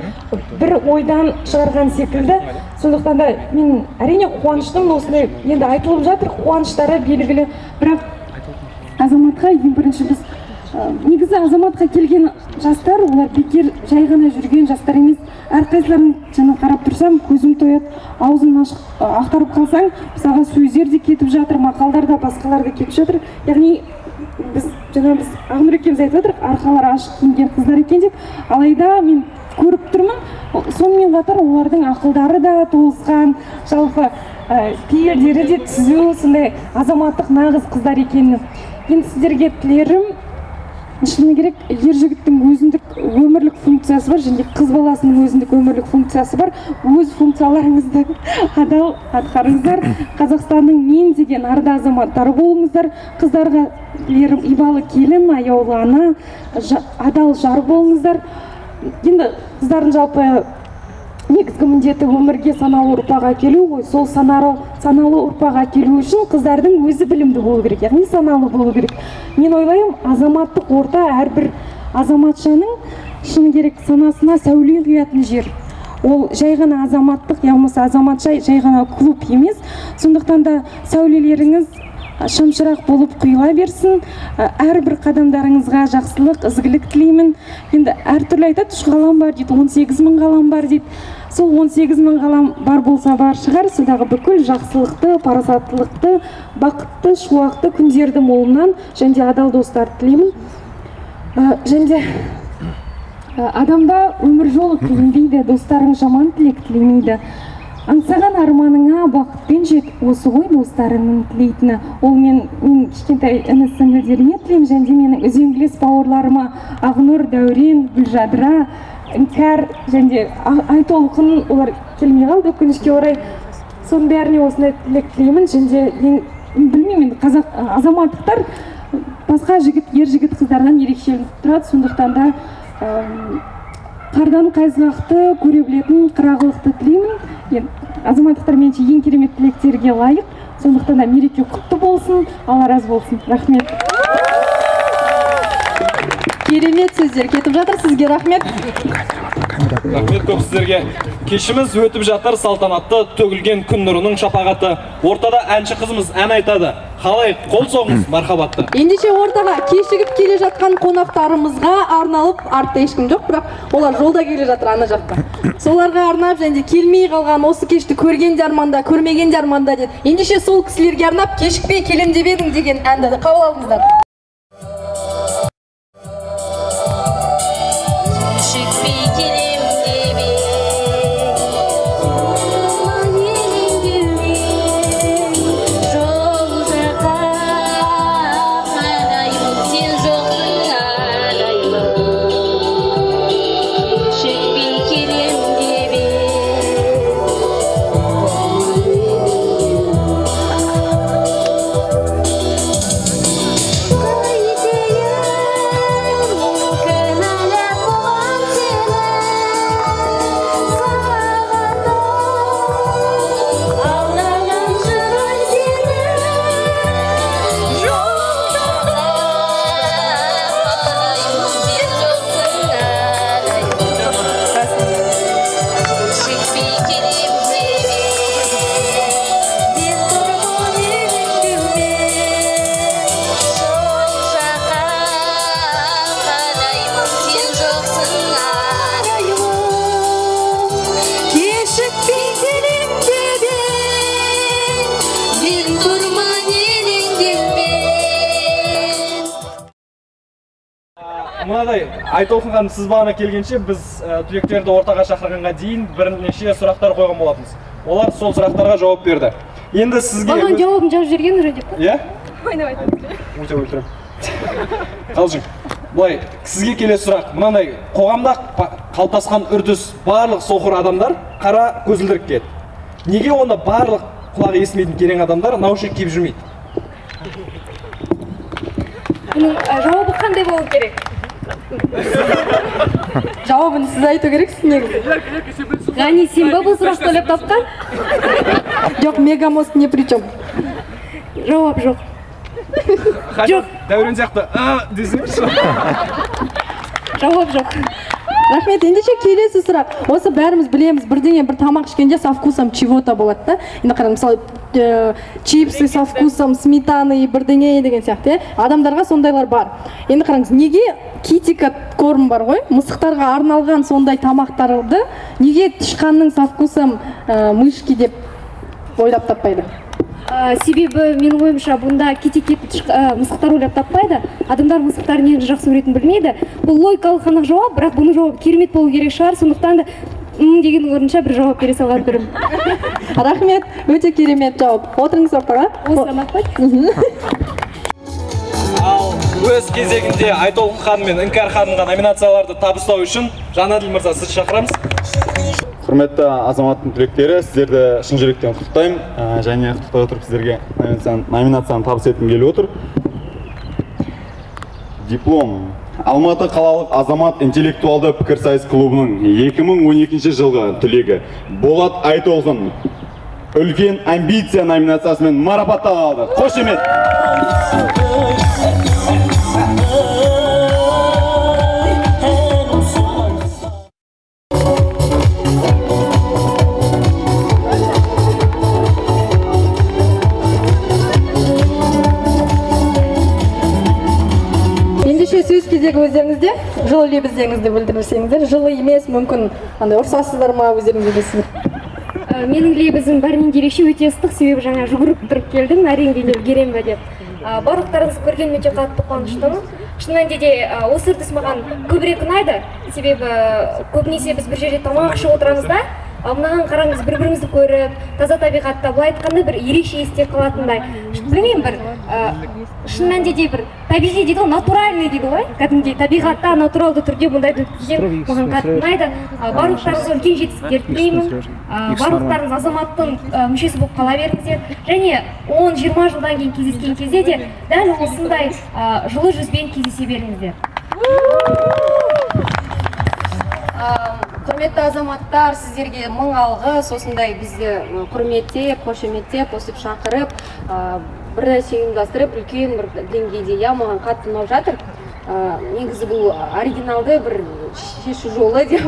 бір ойдан шығарған секілді. Сондықтан да мен әрине қуаныштымын, осындай енді айтылып жатыр, қуаныштары белгілі. Бірақ азаматқа ең бірінші біз, негізі азаматқа келген жастар, олар бекер жай ғана жүрген жастар емес. Әрқайсыларын жаңа қарап тұрсам, көзім тояды, аузын ақтарып қалсаң, мысалға сөздер де кетіп жатыр, мақалдар да, басқалар да кетіп жатыр. Яғни біз Ақнұр екеуміз айтып отырық, арқалары ашық киінген қыздар екен деп, алайда мен көріп тұрмын, сонымен қатар олардың ақылдары да толысқан, жалпы пейілдері де түзу, сондай азаматтық нағыз қыздар екенін. Енді сіздерге тілерім, шыны керек, ер жігіттің өзіндік өмірлік функциясы бар, және қыз баласының өзіндік өмірлік функциясы бар. Өз функцияларыңызды адал атқарыңыздар. Қазақстанның мен деген арда азаматтары болыңыздар. Қыздарға тілерім ибалы келін, аяулы ана, адал жар болыңыздар. Енді қыздардың жалпы негізгі міндеті өмірге саналы ұрпақ әкелу ғой. Сол саналы ұрпақ әкелу үшін қыздардың өзі білімді болу керек, яғни саналы болу керек. Мен ойлаймын, азаматтық орта әрбір азаматшаның шыны керек санасына сәуле құятын жер. Ол жай ғана азаматтық, яғни азаматша жай ғана клуб емес. Сондықтан да сәулелеріңіз шамшырақ болып құйыла берсін. Әрбір қадамдарыңызға жақсылық, ізгілік тілеймін. Енді әртүрлі айтады, 3 ғалам бар дейді, 18 мың ғалам бар дейді. Сол 18 мың ғалам бар болса бар шығар, содағы бүкіл жақсылықты, парасаттылықты, бақытты, шуақты күндерді молынан және адал достар тілеймін. Және адамда өмір жолы қиын достарың жаман тілек тілемейді. Аңсаған арманыңа бақытпен жет, осы ғой достарыңның тілейтіні. Ол мен кішкентай іні сіңілдеріме тілеймін, және менің үзеңгілес бауырларыма Ақнұр, Дәурен, Гүлжадыра, Іңкәр және Айтолқын, олар келмей қалды өкінішке орай. Соның бәріне осындай тілек тілеймін. Және білмеймін, қазақ азаматтықтар басқа ер жігіт қыздардан ерекшеленіп тұрады. Сондықтан да қардан қайызғақты көре білетін қырағылықты тілеймін. Азаматтықтар меніңше ең керемет тілектерге лайық. Сондықтан да мереке құтты болсын, Алла разы болсын. Рахмет. Керемет сөздер кетіп жатыр, сізге рахмет. Рахмет көп сіздерге. Кешіміз өтіп жатыр, салтанатты төгілген күн нұрының шапағаты. Ортада әнші қызымыз ән айтады. Қалай қол соғыңыз, мархабатты. Ендеше ортаға кешігіп келе жатқан қонақтарымызға арналып, артта ешкім жоқ, бірақ олар жолда келе жатыр ана жақта. Соларға арнап және келмей қалған осы кешті көрген жарманда, көрмеген жарманда деді. Ендеше сол кісілерге арнап кешікпей келем деп едің деген әнді қабыл алыңыздар. Мынадай, Айтолқын ханым, сіз бағана келгенше біз түлектерді ортаға шақырғанға дейін бірнеше сұрақтар қойған болатынбыз. Олар сол сұрақтарға жауап берді. Енді сізге... Маған жауабын жазып жіберген уже деп. Иә? Ойнап айтып. Өте өлтірем. Қалжың. Былай, сізге келесі сұрақ. Мынандай, қоғамда қалыптасқан үрдіс барлық соқыр адамдар қара көзілдірік киеді. Неге онда барлық құлағы естімейтін керең адамдар наушник киіп жүрмейді? Бұның жауабы қандай болу керек? Жауабын сіз айту керексіз негізі. Ғани, сен ба бұл сұрақты ойлап тапқан? Жоқ, Мегамост не при чем. Жауап жоқ. Жоқ. Дәурен сияқты десеңші. Жауап жоқ. Рахмет, ендеше келесі сұрақ. Осы бәріміз білеміз, бірдеңе бір тамақ ішкенде со вкусом чего-то болады да. Енді қараңыз, мысалы, чипсы со вкусом сметаны бірдеңе деген сияқты. Адамдарға сондайлар бар. Енді қараңыз, неге Китикат корм бар ғой? Мысықтарға арналған сондай тамақтарды неге тышқанның со вкусом мышки деп ойлап таппайды? Себебі менің ойымша бұнда Китикет мысықтар ойлап таппайды. Адамдар мысықтар нені жақсы көретін білмейді. Бұл логикалық қанық жауап, бірақ бұның жауабы керемет болу керек шығар. Сондықтан да деген орынша бір жауап бере салған түрім. Рахмет, өте керемет жауап. Отырыңыз ортаға. Ал өз кезегінде Айтолқын ханым мен Іңкәр ханымға номинацияларды табыстау үшін Жанаділ мырза, сізді шақырамыз. Құрметті азаматтың түлектері, сіздерді шын жүректен құттықтаймын. Және құттықтай отырып сіздерге номинацияны табыс еткім келіп отыр. Диплом. Алматы қалалық азамат интеллектуалды пікірсайыс клубының 2012 жылғы түлегі Болат Айтолқын үлкен амбиция номинациясымен марапатталды. Қошемет! Сөз кезегі өздеріңізде жылы лебіздеріңізді білдірсеңіздер, жылы емес, мүмкін ұрсасыздар ма өздеріңізде білесіздер? Менің лебізім бәрінен ерекше өте ыстық, себебі жаңа жүгіріп тұрып келдім, әрең келіп үлгерем бе деп. Барлықтарыңыз көргеніме өте қатты қуаныштымын. шын мәнінде де осы үрдіс маған көбірек ұнайды, себебі көбінесе біз бір жерде тамақ ішіп отырамыз да, мынаған қараңыз, бір-бірімізді көріп, таза табиғатта, былай айтқанда бір ерекше есте қалатындай. Білмеймін, бір шын мәнінде де бір табиғи дейді ғой, натуральный дейді ғой, кәдімгідей табиғатта натуралды түрде бұндайды өткізген маған қатты ұнайды. Барлықтарыңызға үлкен жетістіктер тілеймін. Барлықтарыңыз азаматтың мүшесі болып қала беріңіздер. Және 10-20 жылдан кейін кездескен кезде де дәл осындай жылы жүзбен кездесе беріңіздер. Құрметті азаматтар, сіздерге мың алғыс, осындай бізді құрметтеп, қошеметтеп, осып шақырып, бір нәрсе ұйымдастырып, үлкен бір деңгейде, маған қатты ұнап жатыр. Негізі бұл оригиналды бір шешу жолы деп.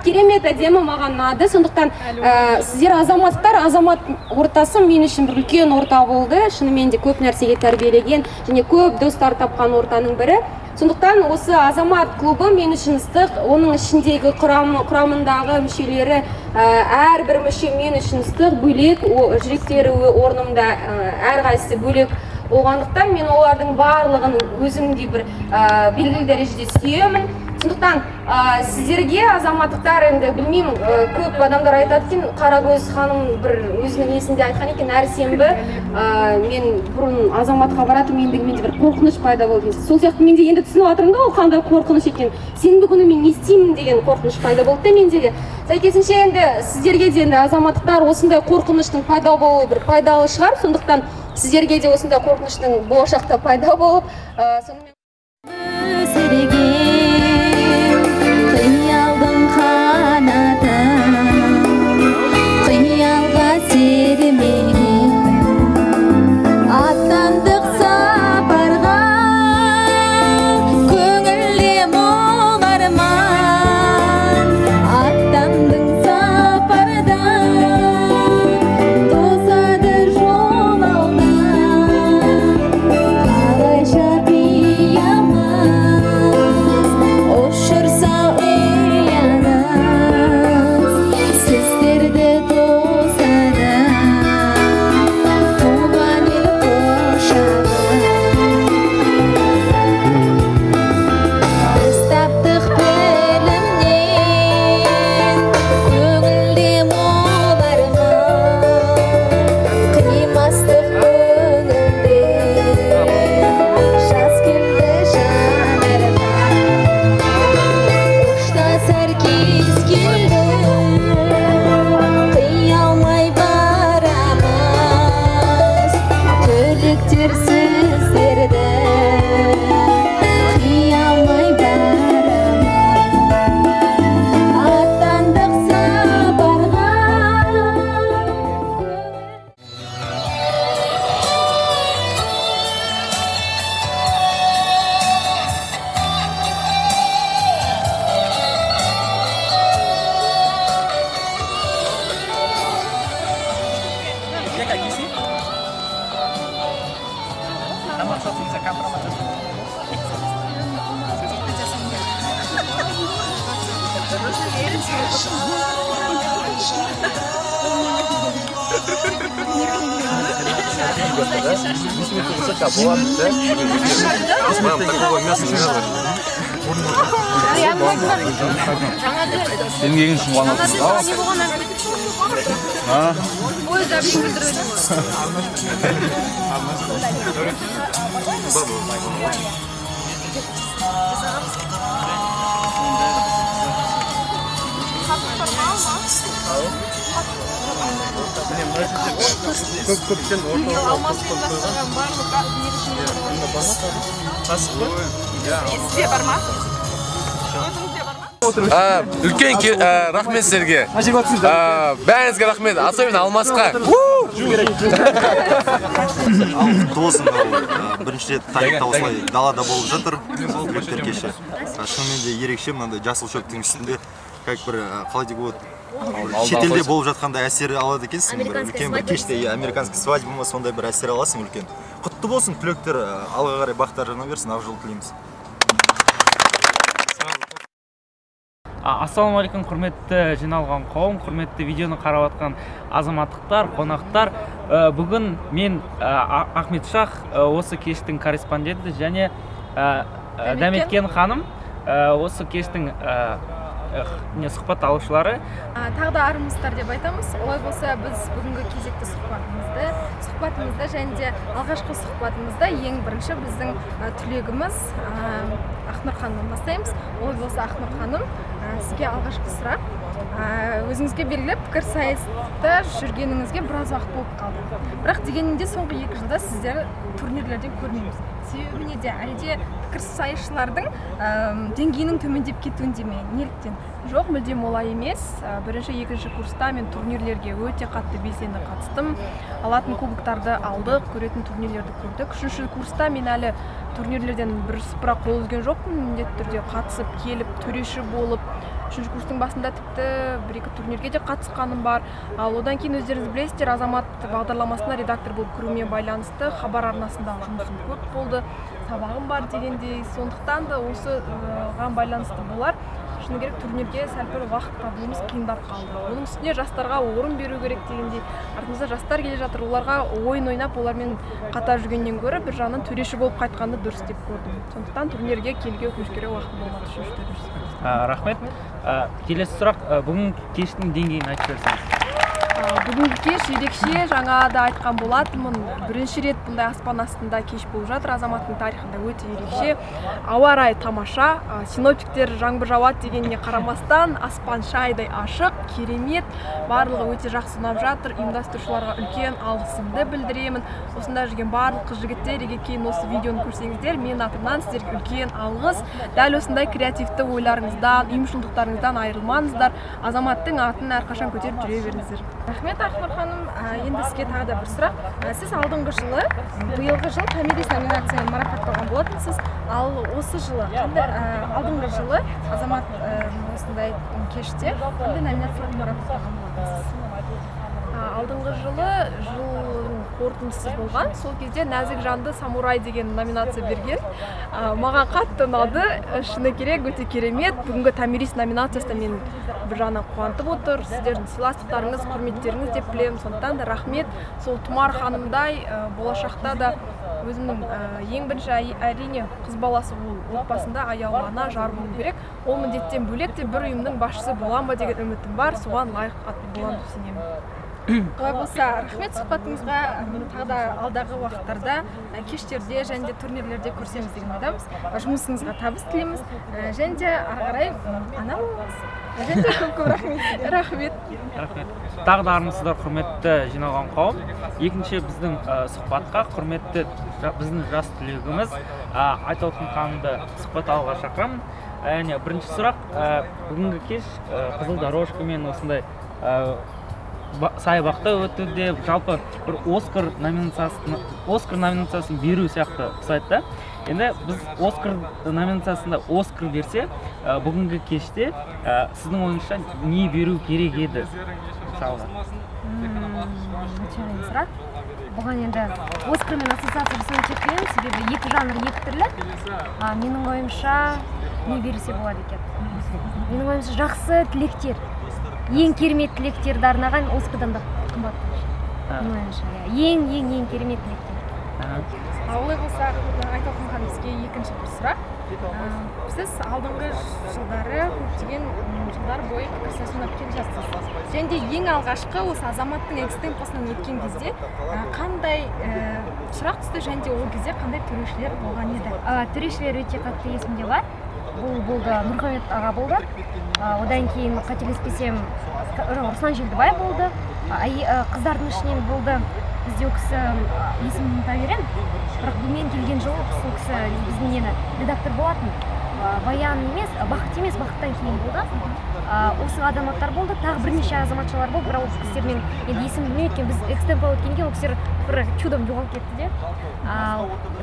Керемет әдемі маған ұнады. Сондықтан сіздер азаматтар, азамат ортасы мен үшін бір үлкен орта болды. Шынымен де көп нәрсеге тәрбиелеген және көп достар тапқан ортаның бірі. Сондықтан осы азамат клубы мен үшін ыстық, оның ішіндегі құрамындағы мүшелері әрбір мүше мен үшін ыстық, бөлек, жүректері орнымда әрқайсысы бөлек болғандықтан мен олардың барлығын өзімдей бір белгілі дәрежеде сүйемін. Сондықтан сіздерге азаматтықтар, енді білмеймін, көп адамдар айтады екен, Қарагөз ханым бір өзінің есінде айтқан екен, әр сенбі мен бұрын азаматқа баратын, менде бір қорқыныш пайда болды. Сол сияқты менде енді түсініп жатырмын да, ол қандай қорқыныш екен. Сенбі күні мен не істеймін деген қорқыныш пайда болды да мендегі. Сәйкесінше енді сіздерге де енді азаматтықтар осындай қорқыныштың пайда болуы бір пайдалы шығар. Сондықтан сіздерге де осындай қорқыныштың болашақта пайда болып, қиялдың қанаты, қиялға сермеген, аттандық сапарға, көңілде мол арман, аттандың сапарда, тосады жол алда, қалайша Senin gelin şu anlatın. Ha? O yüzden bir bildirelim. Көптен үлкен рахмет сіздерге. Бәріңізге рахмет, особенно Алмасқа. Тосын, бірінші рет тарихта осылай далада болып жатыр, түлектер кеші. Шынымен де ерекше, мынандай жасыл шөптің үстінде, как бір, қалай деп болады, шетелде болып жатқанда әсері алады екенсің, үлкен бір кеште американский свадьба ма, сондай бір әсер аласың үлкен. Құтты болсын, түлектер алға қарай бақтар жана берсін, ақ жол тілейміз. Ассалаумағалейкум, құрметті жиналған қауым, құрметті видеоны қарап жатқан азаматтықтар, қонақтар. Бүгін мен Ахмет Шах, осы кештің корреспонденті және Дәметкен ханым осы кештің сұхбат алушылары. Тағы да армысыздар деп айтамыз. Олай болса, біз бүгінгі кезекті сұхбатымызда және де алғашқы сұхбатымызда ең бірінші біздің түлегіміз Ақнұр ханымнан бастаймыз. Олай болса, Ақнұр ханым, сізге алғашқы сұрақ. Өзіңізге белгілі пікір сайыста жүргеніңізге біраз уақыт болып қалды. Бірақ дегенінде соңғы 2 жылда сіздер турнирлерден көрмейміз. Себебі неде? Әлде пікір сайысшылардың деңгейінің төмендеп кетуінде ме? Неліктен? Жоқ, мүлдем олай емес. Бірінші, 2-ші курста мен турнирлерге өте қатты белсенді қатыстым. Алатын кубоктарды алдық, көретін турнирлерді көрдік. 3-ші курста мен әлі турнирлерден бірсыпыра қол үзген жоқпын. Міндетті түрде қатысып келіп, төреші болып, 3-ші курстың басында тіпті 1-2 турнирге де қатысқаным бар. Ал одан кейін өздеріңіз білесіздер, Азамат бағдарламасына редактор болып кіруіме байланысты хабар арнасындағы жұмысым көп болды, сабағым бар дегендей. Сондықтан да осыған байланысты болар. Шыны керек, турнирге сәл-пәл уақыт табуымыз қиындап қалды. Оның үстіне жастарға орын беру керек дегендей. Артымызда жастар келе жатыр, оларға ойын ойнап, олармен қатар жүргеннен гөрі бір жағынан төреші болып қайтқанды дұрыс деп көрдім. Сондықтан турнирге келуге өкінішке уақыт болмады. Рахмет. Келесі сұрақ, бүгін кештің деңгейін айтып берсеңіз. Бүгінгі кеш ерекше, жаңа да айтқан болатынмын. Бірінші рет бұндай аспан астында кеш болып жатыр. Азаматтың тарихында өте ерекше. Ауа райы тамаша. Синоптиктер жаңбыр жауады дегеніне қарамастан, аспан шайдай ашық, керемет. Барлығы өте жақсы ұнап жатыр. Ұйымдастырушыларға үлкен алғысымды білдіремін. Осында жүрген барлық қыз-жігіттер, егер кейін осы видеоны көрсеңіздер, мен атымнан сіздерге үлкен алғыс. Дәл осындай креативті ойларыңыздан, ұйымшылдықтарыңыздан айырылмаңыздар. Азаматтың атын әрқашан көтеріп жүре беріңіздер. Рахмет, Ақнұр ханым. Енді сізге тағы да бір сұрақ. Сіз алдыңғы жылы, биылғы жыл томирис номинациямен марапатталған болатынсыз. Ал осы жылы, алдыңғы жылы Азамат осындай кеште қандай номинациямен марапатталған болатынсыз? Алдыңғы жылы жылдың қорытындысы болған. Сол кезде нәзік жанды самурай деген номинация берген. Маған қатты ұнады. Шыны керек, өте керемет. Бүгінгі томирис номинациясында мен бір жағынан қуантып отыр. Сіздердің сыйластықтарыңыз, құрметтеріңіз деп білемін. Сондықтан да рахмет. Сол Тұмар ханымдай болашақта да өзімнің ең бірінші әрине қыз баласы ол отбасында аяулы ана, жар болу керек. Ол міндеттен бөлек те бір ұйымның басшысы боламын ба деген үмітім бар. Соған лайық боламын деп сенемін. Олай болса, рахмет сұхбатыңызға. Тағы да алдағы уақыттарда кештерде және де турнирлерде көрсеміз деген ойдамыз. Жұмысыңызға табыс тілейміз. Және де ары қарай ана болыңыз. Және де көп рахмет. Рахмет. Тағы да армысыздар, құрметті жиналған қауым. Екінші біздің сұхбатқа құрметті біздің жас түлегіміз Айтолқын ханымды сұхбат алуға шақырамын. Бірінші сұрақ, бүгінгі кеш қызыл дорожкамен осындай саябақта өтуде, жалпы бір Оскар номинациясын беру сияқты ұқсайды. Енді біз Оскар номинациясында Оскар берсе, бүгінгі кеште сіздің ойыңызша не беру керек еді? Сұрақ. Бұған енді Оскармен ассоциация жасау кетпеймін, себебі екі жанр екі түрлі. Менің ойымша не берсе болады екен? Менің ойымша жақсы тілектер. Ең керемет тілектерді арнаған Оскардан да қымбат. Ең керемет тілектер. Олай болса, Айтолқын ханым, сізге екінші бір сұрақ. Сіз алдыңғы жылдары көптеген жылдар бойы пікірсайысына келе жатсыз. Және де ең алғашқы осы Азаматтың экстемпосынан өткен кезде қандай сұрақ түсті және де ол кезде қандай төрешілер болған еді? Төрешілер өте қатты есімде бар. Бұл болды Нұрхамет аға болды. Одан кейін қателеспесем Руслан Желдібай болды. Қыздардың ішінен болды. Бізде ол кісі есімін ұмыта беремін. Бірақ мен келген жылы сол кісі біздің редактор болатын. Баян емес, Бақыт емес, Бақыттан кейін болды. Осы азаматтар болды. Тағы бірнеше азаматшалар болды. Бірақ ол кісілермен енді есім білмей өткен, біз экстемпо өткенге ол кісілер бір чудом жоғалып кетті де.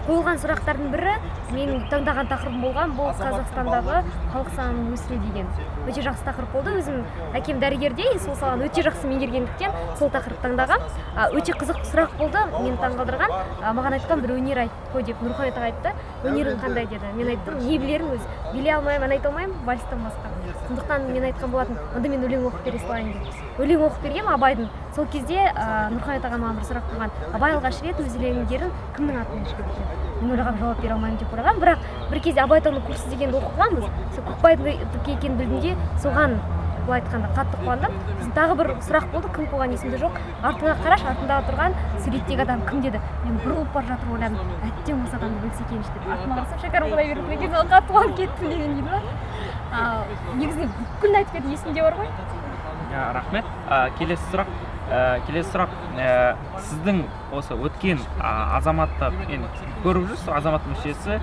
Қойылған сұрақтардың бірі менің таңдаған тақырыбым болған, бұл Қазақстандағы халық санын өсіру деген. Өте жақсы тақырып болды. Өзім әкем дәрігерде, сол саланы өте жақсы меңгергендіктен сол тақырып таңдаған. Өте қызық сұрақ болды, мені таңғалдырған. Маған айтқан бір өнер айт қой деп Нұрхамет аға айтты. Өнерің қандай деді. Мен айттым, не білерін өзі. Билей алмаймын, ән айта алмаймын, вальстан басқа. сондықтан мен айтқан болатын, онда мен өлең оқып бере салайын деп. Өлең оқып бергем Абайдың. Сол кезде Нұрхайет ағам маған бір сұрақ қойған. Абай алғаш рет өз өлеңдерін кімнің атынан шығарды екен? Мен ойлағам жауап бере алмаймын деп ойлағам, бірақ бір кезде Абайтану курсы дегенді оқығанбыз. Сол Көкбайдың екенін білгенде соған былай айтқанда қатты қуандым. Тағы бір сұрақ болды, кім қойған есімде жоқ. Артыңа қараш, артында отырған суреттегі адам кім деді. Мен бұрылып бара жатыр ойладым, әттең осы адамды білсе екен деп. Артыма қарасам Шәкәрім Құдайбердіні екен, ол қатты қуанып кеттім деген дейді ма. Негізінде бүкіл айтып кетті, есімде бар ғой? Рахмет. Келесі сұрақ, сіздің осы өткен азаматтық, көріп жүрсіз, азамат мүшесі,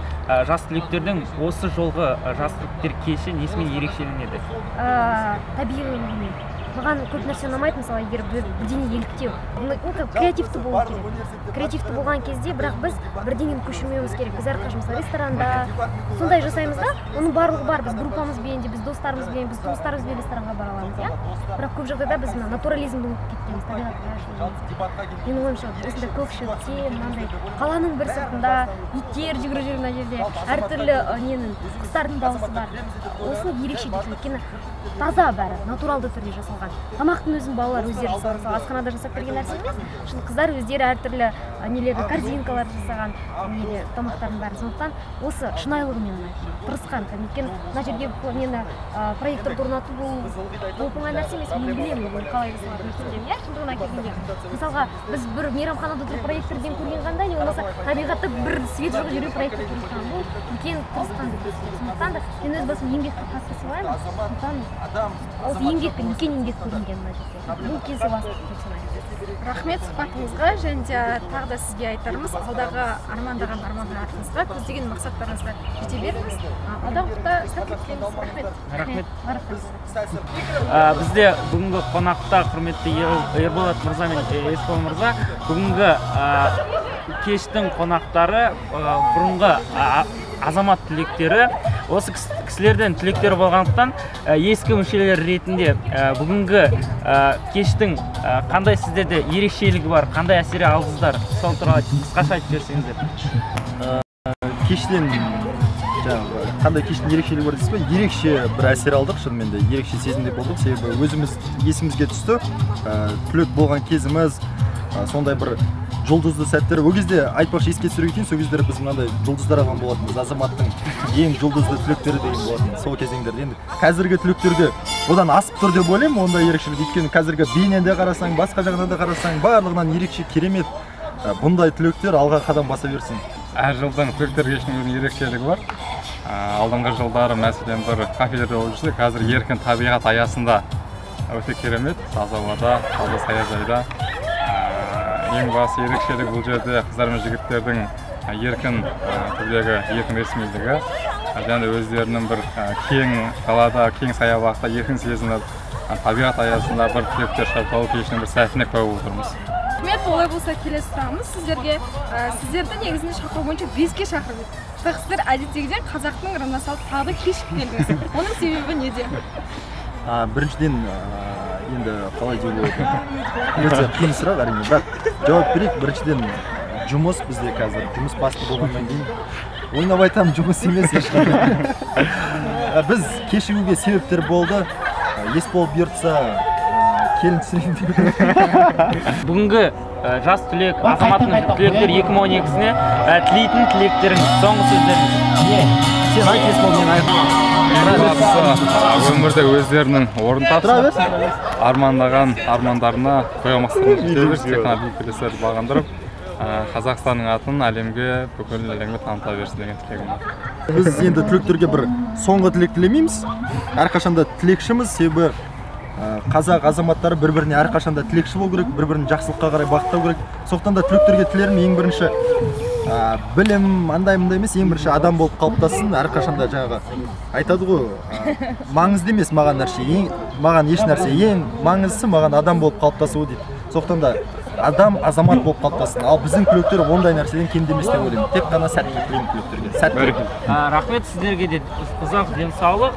жас түлектердің осы жолғы жас түлектер кеші несімен ерекшеленеді? Табиғи маған көп нәрсе ұнамайды, мысалы егер бірдеңе еліктеу, креативті болу керек. Креативті болған кезде, бірақ біз бірдеңені көшірмеуіміз керек. Біз әрқашан мысалы ресторанда сондай жасаймыз да, оның барлығы бар. Біз группамызбен де, біз достарымызбен, біз туыстарымызбен ресторанға бара аламыз, иә? Бірақ көп жағдайда біз натурализмді ұмытып кеткенбіз, табиғатқа. Менің ойымша, осындай көкшілікте, мынандай қаланың бір сыртында иттер жүгіріп жүр мына жерде, әртүрлі құстардың дауысы бар. Осыны ерекше дейді, өйткені таза бәрі, натуралды түрде жасалған. Тамақтың өзін балалар өздері жасаған, мысалы асханада жасап берген нәрсе емес. Шын қыздар өздері әртүрлі корзинкалар жасаған тамақтардың бәрін. Сондықтан осы шынайылығымен тырысқан. Өйткені мына жерге мені проекторды орнату бұл оңай нәрсе емес. Мен білемін, оны қалай жасалатынын, иә, шындығына келгенде. Мысалға, біз бір мейрамханада тұрып проекторден көрген қандай, не болмаса табиғатта бір свет жоқ жерде проектор көрген. Бұл үлкен тырысқан деп есептеймін. Сондықтан да мен өз басым еңбекті қатты сыйлаймын. Сондықтан осы еңбекпен үлкен еңбек көрінген мына жерде. Бұл келсе бастық деп санаймын. Рахмет сұхбатыңызға, және де тағы да сізге айтарымыз, алдағы армандаған армандарыңызға, көздеген мақсаттарыңызға жете беріңіз. Алдағы уақытта сәттілік тілейміз. Рахмет. Бізде бүгінгі қонақта құрметті Ерболат мырза мен Есбол мырза, бүгінгі кештің қонақтары бұрынғы азамат түлектері. Осы кісілерден түлектері болғандықтан ескі мүшелер ретінде бүгінгі кештің қандай сіздерде ерекшелігі бар, қандай әсер алдыңыздар, сол туралы қысқаша айтып берсеңіздер. Кештен қандай кештің ерекшелігі бар дейсіз бе? Ерекше бір әсер алдық, шынымен де ерекше сезімде болдық, себебі өзіміз есімізге түсті. Түлек болған кезіміз, сондай бір жұлдызды сәттер. Ол кезде айтпақшы еске түсіру екен, сол кездері біз мынандай жұлдыздар алған болатынбыз, азаматтың ең жұлдызды түлектері деген болатын. Сол кезеңдерде енді қазіргі түлектерде одан асып тұр деп ойлаймын, ондай ерекшелік. Өйткені қазіргі бейнеде де қарасаң, басқа жағынан да қарасаң, барлығынан ерекше, керемет. Бұндай түлектер алға қадам баса берсін. Әр жылдан түлектер кешінің өзінің ерекшелігі бар. Алдыңғы жылдары мәселен бір кафедрада болып жүрсе, қазір еркін табиғат аясында өте керемет, таза ауада, таза саяжайда. Ең басы ерекшелік бұл жерде қыздар мен жігіттердің еркін түрдегі еркін ресмилігі, және өздерінің бір кең қалада, кең саябақта еркін сезініп, табиғат аясында бір түлектер шартталу кешінің бір сәтіне куә болып отырмыз. Рахмет, олай болса келесі сұрағымыз сіздерге. Сіздерді негізінде шақыру бойынша 5-ке шақырдық. Бірақ сіздер әдеттегіден қазақтың ырымына салып тағы да кешігіп келдіңіз. Оның себебі неде? Біріншіден енді қалай деп болады, өте қиын сұрақ әрине, бірақ жауап берейік. Біріншіден жұмыс бізде қазір, жұмыс басты болғаннан кейін ойнап айтамын, жұмыс емес ешқандай. Біз кешігуге себептер болды. Есбол бұйыртса келін түсірейін. Бүгінгі жас түлек, азаматтың түлектер 2012-сіне тілейтін тілектерің, соңғы сөздеріңіз. Сен айт, Есбол, мен айтамын. Өмірде өздерінің орын тапсын, армандаған армандарына қоя мақсаттарын жете берсін, тек қана биік белестерді бағындырып, Қазақстанның атын әлемге, бүкіл әлемге таныта берсін деген тілегім бар. Біз енді түлектерге бір соңғы тілек тілемейміз, әрқашанда тілекшіміз, себебі қазақ азаматтары бір-біріне әрқашанда тілекші болу керек, бір-бірін жақсылыққа қарай бағыттау керек. Сондықтан да түлектерге тілерім ең бірінші білім андай-мындай емес, ең бірінші адам болып қалыптассын. Әрқашанда жаңағы айтады ғой, маңызды емес маған нәрсе, маған еш нәрсе, ең маңыздысы маған адам болып қалыптасуы дейді. Сондықтан да адам азамат болып қалыптассын. Ал біздің түлектер ондай нәрседен кем емес деп ойлаймын. Тек қана сәттілік тілеймін түлектерге. Сәттілік. Рахмет, сіздерге де ұзақ денсаулық,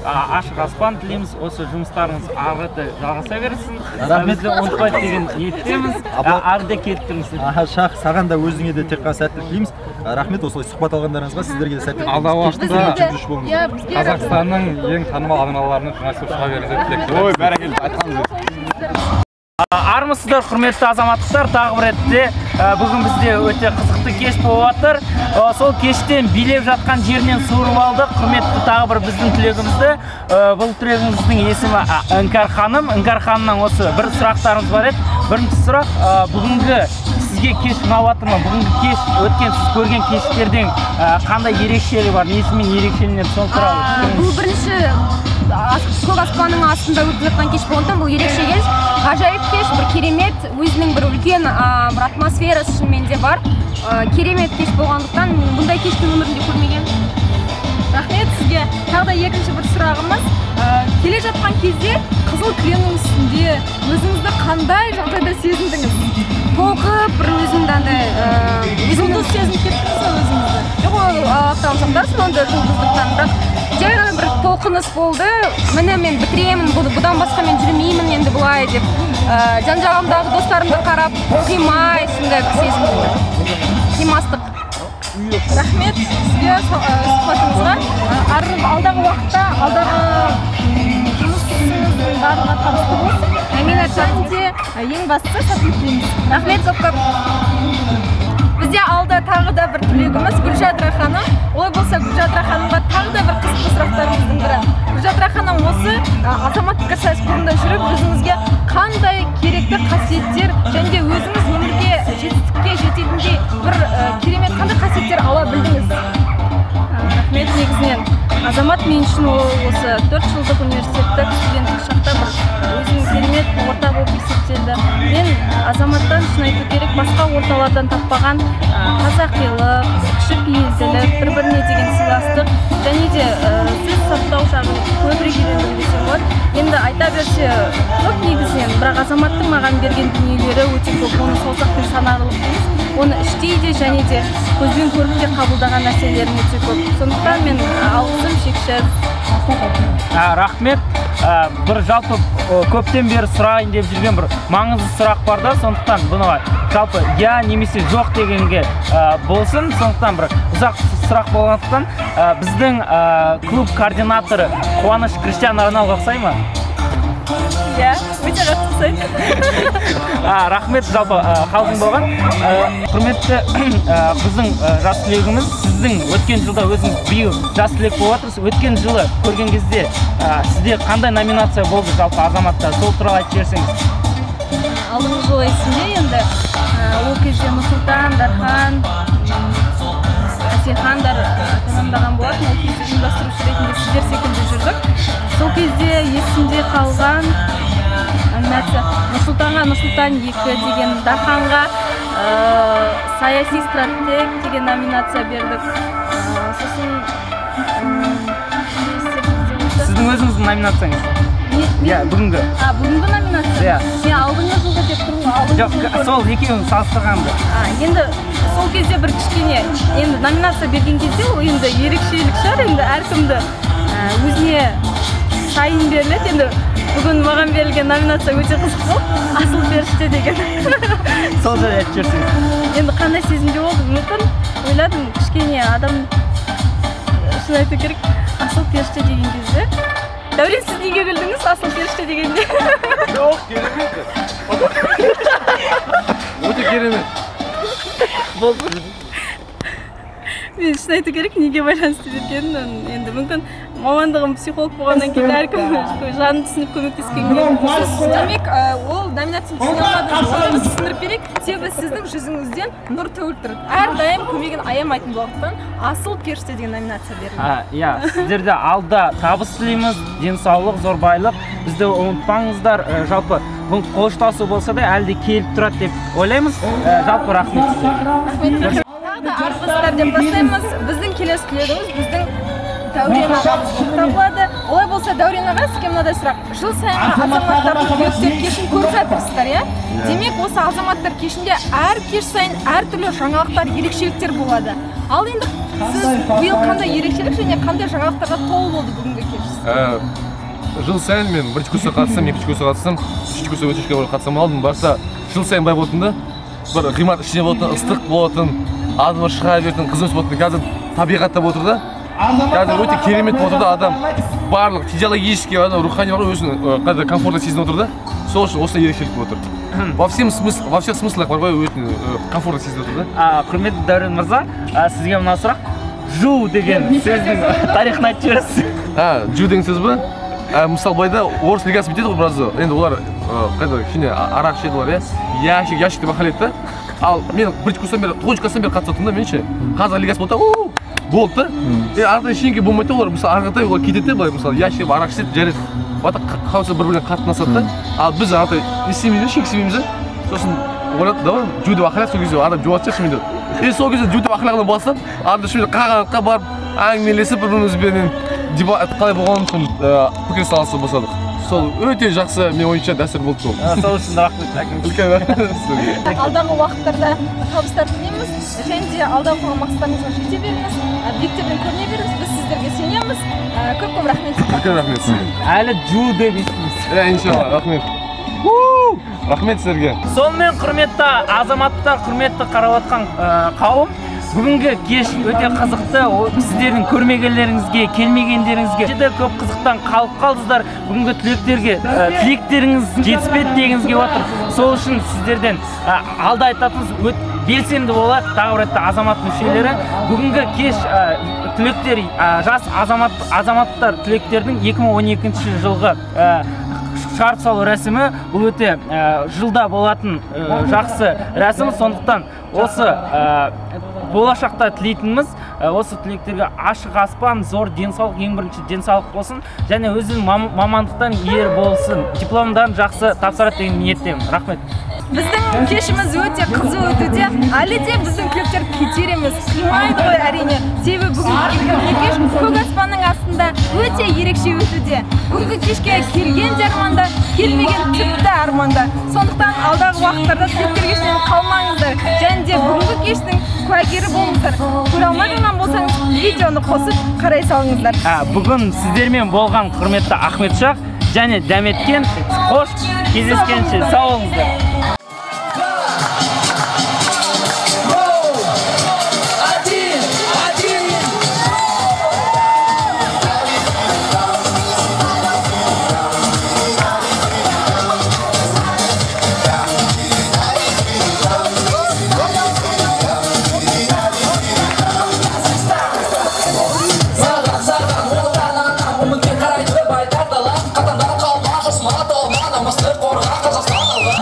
ашық аспан тілейміз. Осы жұмыстарыңыз ары қарай жалғаса берсін. Бізді ұмытпайды деген ниеттеміз. Арды кетіп тұрыңыз. Шах, саған да өзіңе де тек қана сәттілік тілейміз. Рахмет осылай сұхбат алғандарыңызға, сіздерге де сәттілік. Алдағы уақытта Қазақстанның ең танымал арналарының журналист болып шыға беріңіздер тілектер. Ой, бәрекелді, айтқаныңыз. Армысыздар, құрметті азаматтықтар, тағы бір ретте бүгін бізде өте қызықты кеш болып жатыр. Сол кештен билеп жатқан жерінен суырып алдық. Құрметті тағы бір біздің тілегімізді. Бұл тілегіміздің есімі Іңкәр ханым. Іңкәр ханымнан осы бір сұрақтарымыз бар еді. Бірінші сұрақ, бүгінгі сізге кеш ұнап жатыр ма? Бүгінгі кеш өткен сіз көрген кештерден қандай ерекшелігі бар? Несімен ерекшеленеді? Сол туралы. Бұл бірінші көк аспанның астында өтіп жатқан кеш болғандықтан бұл ерекше кеш, ғажайып кеш, бір керемет, өзінің бір үлкен бір атмосферасы шынымен де бар. Керемет кеш болғандықтан бұндай кешті өмірінде көрмеген. Рахмет сізге. Тағы да екінші бір сұрағымыз, келе жатқан кезде қызыл кілемнің үстінде өзіңізді қандай жағдайда сезіндіңіз? Толқып, бір өзімді андай жұлдыз сезініп кеттіңіз бе өзіңізді? Жоқ, ол Аллахтан сақтасын онда жұлдыздықтан, бірақ жай ғана бір толқыныс болды. Міне мен бітіремін, бұдан басқа мен жүрмеймін енді бұлай деп. Жан-жағымдағы достарымды қарап, қимай, сондай бір сезім. Қимастық. Рахмет сізге сұхбатыңызға. Алдағы уақытта, алдағы жұмысыңыздың барлығы табысты болсын. Әмин және де ең бастысы сәттілік тілейміз. Рахмет көп. Бізде алда тағы да бір тілегіміз Гүлжадра ханым. Олай болса Гүлжадра ханымға тағы да бір қызықты сұрақтарымыздың бірі. Гүлжадра ханым осы азаматтық сайыс клубында жүріп, өзіңізге қандай керекті қасиеттер және де өзіңіз өмірге жетістікке жететіндей бір керемет қандай қасиеттер ала білдіңіз? Рахмет, негізінен азамат мен үшін осы 4 жылдық университеттік студенттік шақта бір өзінің керемет орта болып есептелді. Мен азаматтан шын айту керек, басқа орталардан таппаған қазақилық, кішіпейілділік, бір-біріне деген сыйластық және де сөз саптау жағын көбірек үйрендім десем болады. Енді айта берсе көп негізінен, бірақ азаматтың маған берген дүниелері өте көп, оны саусақпен санарлық дейміз. Оны іштей де және де көзбен көріп те қабылдаған нәрселерім өте көп. Сондықтан мен алғысым шексіз. Рахмет. Бір жалпы көптен бері сұрайын деп жүрген бір маңызды сұрақ бар да, сондықтан бұны жалпы я немесе жоқ дегенге болсын. Сондықтан бір ұзақ сұрақ болғандықтан біздің клуб координаторы Қуаныш Криштиану Роналдуға ұқсай ма? Иә, өте жақсы ұқсайды. Рахмет, жалпы қалжың болған. Құрметті біздің жас түлегіміз, сіздің өткен жылда өзіңіз биыл жас түлек болып отырсыз. Өткен жылы көрген кезде сізде қандай номинация болды жалпы азаматта? Сол туралы айтып жіберсеңіз. Алдыңғы жылы есімде енді ол кезде Нұрсұлтан, Дархан, Әсейхандар тәмамдаған болатын. Ол кезде ұйымдастырушы ретінде сіздер секілді жүрдік. Сол кезде есімде қалған номинация Нұрсұлтанға Нұрсұлтан 2 деген, Дарханға саяси стратег деген номинация бердік. Сосын сіздің өзіңіздің номинацияңыз? Иә, бүгінгі. Бүгінгі номинация? Мен алдыңғы жылғы деп тұрмын. Жоқ, сол екеуін салыстырғанды. Енді сол кезде бір кішкене, енді номинация берген кезде ол енді ерекшелік шығар, енді әркімді өзіне сайын беріледі. Енді бүгін маған берілген номинация өте қызық болды, асыл періште деген. Сол жайлы айтып жіберсеңіз. Енді қандай сезімде болды? Мүмкін ойладым, кішкене адам шын айту керек, асыл періште деген кезде. Дәурен, сіз неге күлдіңіз асыл періште дегенде? Жоқ, керемет. Өте керемет. Болды. Мен шын айту керек, неге байланысты бергенін, енді мүмкін мамандығым психолог болғаннан кейін әркім жанын түсініп көмектескенге. Демек, ол номинацияны түсіндіріп түсіндіріп берейік. Себебі сіздің жүзіңізден нұр төгіліп тұр. Әрдайым көмегін аямайтын болғандықтан асыл періште деген номинация берілді. Иә, сіздерде алда табыс тілейміз, денсаулық, зор байлық. Бізді ұмытпаңыздар, жалпы бұл қоштасу болса да әлде келіп тұрады деп ойлаймыз. Жалпы рахмет сіздерге. Армысыздар деп бастаймыз. Біздің келесі түлегіміз біздің Дәурен ағамыз болып табылады. Олай болса, Дәурен аға, сізге мынадай сұрақ. Жыл сайынғы азаматтардың түлектер кешін көріп жатырсыздар, иә? Демек, осы азаматтар кешінде әр кеш сайын әртүрлі жаңалықтар, ерекшеліктер болады. Ал енді сіз биыл қандай ерекшелік және қандай жаңалықтарға толы болды бүгінгі кеш? Жыл сайын мен бірінші курсқа қатысам, екінші курсқа қатысам, үшінші курсқа өтінішке қатысам алдым. Барса жыл сайын бай болатын да, бір ғимарат ішіне болатын, ыстық болатын, адамдар шыға беретін қызмет болып қазір табиғатта отыр да. Қазір өте керемет болып отыр да, адам барлық физиологически, рухани бар өзінің қазір комфортно сезініп отыр да. Сол үшін осындай ерекшелік болып отыр. Во всех смыслах бар ғой өте комфортно сезініп отыр да. Құрметті Дәурен мырза, сізге мына сұрақ. Жу деген сөздің тарихын айтып жібересіз. Жу деген сөз бе? Мысалы байда орыс лигасы бітеді ғой біразы. Енді олар қайда кішкене арақ ішеді олар, иә? Ящик деп ақылет та. Ал мен бірінші курстан бері, тоғызыншы класстан бері қатысып отырмын да менше. Қазақ лигасы болды да, болды да. Арқадан ештеңе болмайды да олар. Мысалы арқадай олар кетеді былай, мысалы ящик арақ ішеді, жарайды. Бата қауса бір-біріне қатынасады да. Ал біз арқадай істемейміз, шексемейміз да. Сосын ойлады, давай жу деп ақылет, сол кезде адам жуады шешімейді. Сол кезде жу деп ақылағынан бастап, арды шешімейді қағанатқа барып, әңгімелесіп бір-бірімізбенен қалай болғанын пікір саласы бастадық. Сол өте жақсы мен ойынша дәстүр болды сол. Сол үшін рахмет әкім. Үлкен рахмет. Алдағы уақыттарда табыстар тілейміз және де алдағы қойған мақсаттарыңызға жете беріңіз, биіктерден көріне беріңіз, біз сіздерге сенеміз. Көп рахмет. Үлкен рахмет. Әлі жу деп естиміз. Иншалла, рахмет. Рахмет сіздерге. Сонымен құрметті азаматтар, құрметті қарап отқан қауым, бүгінгі кеш өте қызықты. Сіздердің көрмегендеріңізге, келмегендеріңізге өте көп қызықтан қалып қалдыңыздар. Бүгінгі тілектеріңіз жетіспеді дегенізге отыр. Сол үшін сіздерден алда айтатыныз белсенді болады тағы бір азамат мүшелері. Бүгінгі кеш түлектер, жас азаматтар түлектердің 2012 жылғы шарт салу рәсімі. Бұл өте жылда болатын жақсы рәсім. Сондықтан осы болашақта тілейтініміз осы түлектерге ашық аспан, зор денсаулық, ең бірінші денсаулық болсын және өзінің мамандықтан ие болсын, дипломдарын жақсы тапсырады деген ниеттемін. Рахмет. Біздің кешіміз өте қызу өтуде. Әлі де біздің түлектер кетер емес, қимайды ғой әрине. Себебі бүгінгі кеш көк аспанның астында өте ерекше өтуде. Бүгінгі кешке келген де арманда, келмеген тіпті арманда. Сондықтан алдағы уақыттарда түлектер кешінен қалмаңыздар. Және де бүгінгі кештің куәгері болыңыздар. Көре алмай қалған болсаңыз, видеоны қосып қарай салыңыздар. Бүгін сіздермен болған құрметті Ахметшах және Дәметкен. Қош кездескенше сау болыңыздар. Қатандар қалма жосма толма намысты қорға Қазақстан алға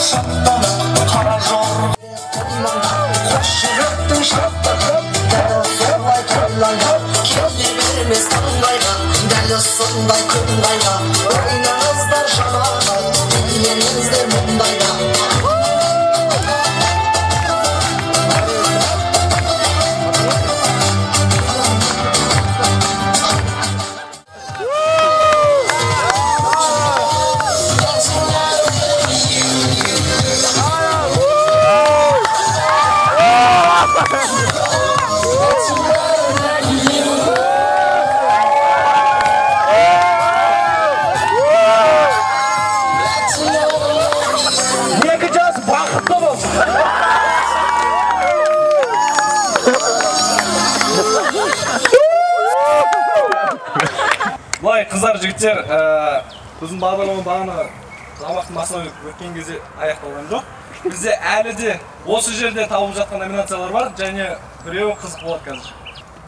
шаттанып қара жор қош жүректің шаттығы дәл солай тойланып келе бермес таңдайға дәл осындай күн қайда ойнаңыздар жамағат билеңіздер мұндайда Бұлай қыздар жігіттер, біздің бағдарлама бағана тамақтың басына өткен кезде аяқталған жоқ. Бізде әлі де осы жерде табылып жатқан номинациялар бар, және біреуі қызық болады қазір.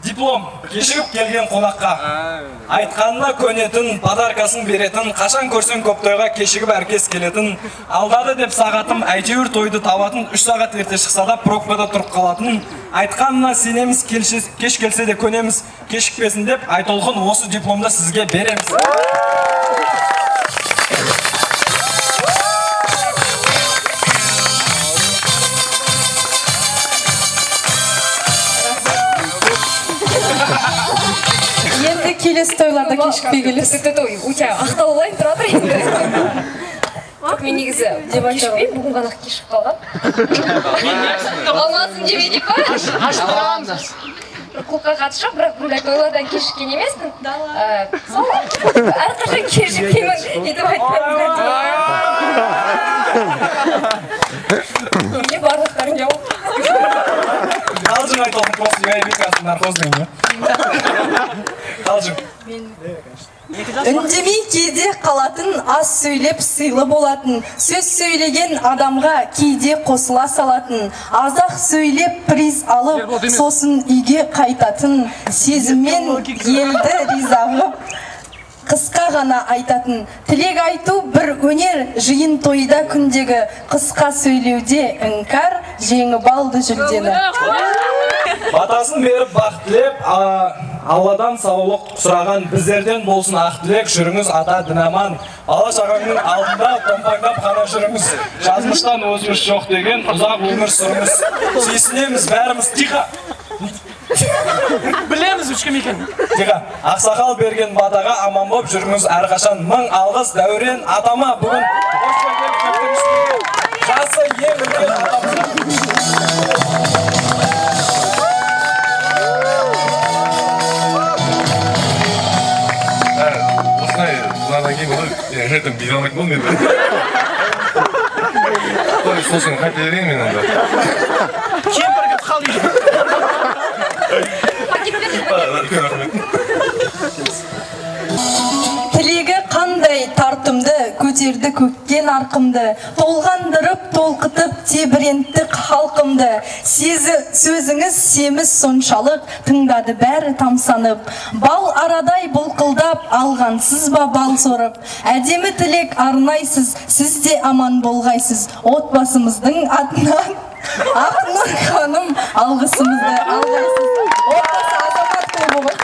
Диплом кешігіп келген қонаққа айтқанына көнетін, подаркасын беретін, қашан көрсең көп тойға кешігіп әркез келетін, алдады деп сағатым әйтеуір тойды табатын, 3 сағат ерте шықса да пробкада тұрып қалатын, айтқанына сенеміз, кеш келсе де көнеміз, кешікпесін деп Айтолқын осы дипломды сізге береміз. Енді келесі тойларда кешікпей келесіз. У тебя ақталайын тұра тұр енді. Мен негізі кешікпей, бүгін ғана кешіп қалған. Алмасын жеме деп па? Ашып тұрамыз. Клубқа қатысып, бірақ бұндай тойлардан кешіккен емеспін. Әрқашан кешікпеймін етіп айтпадыңыз. Неге барлықтарың жауып? Қалжың Айтолқын, просто я векасын наркоздың. Қалжың. Үндемей кейде қалатын, аз сөйлеп сыйлы болатын, сөз сөйлеген адамға кейде қосыла салатын, азақ сөйлеп приз алып, сосын үйге қайтатын, сезіммен елді риза қылып, қысқа ғана айтатын, тілек айту бір өнер, жиын тойда күндегі, қысқа сөйлеуде іңкар, жеңіп алды жүлдені. Батасын беріп бақ тілеп, Алладан саулық сұраған біздерден болсын ақ тілек, жүріңіз ата дінаман, ала шағаңның алдында томпаңдап қана жүріңіз, жазмыштан өзіміз жоқ деген ұзақ өмір сүріңіз, сүйсінеміз бәріміз. Тихо! Білеміз үшкім екен. Тихо! Ақсақал берген батаға аман боп жүріңіз әрқашан. Мың алғыс Дәурен атама бүгін жасы ең үлкен атамызға. Бұлардан кейін олар жәрдем бере алмайтын болды енді. Сосын қайта берейін мен онда. Кемпірге қал үйде. Тілегі қандай тартымды, көтерді көккен арқымды, толғандырып, толқытып, тебірентті халқымды. Сөзіңіз семіз соншалық, тыңдады бәрі тамсанып. Бал арадай бұлқылдап, алғансыз ба бал сорып. Әдемі тілек арнайсыз, сіз де аман болғайсыз. Отбасымыздың атынан Ақнұр ханым алғысымызды алғайсыз. Отбасы азамат клубы ғой.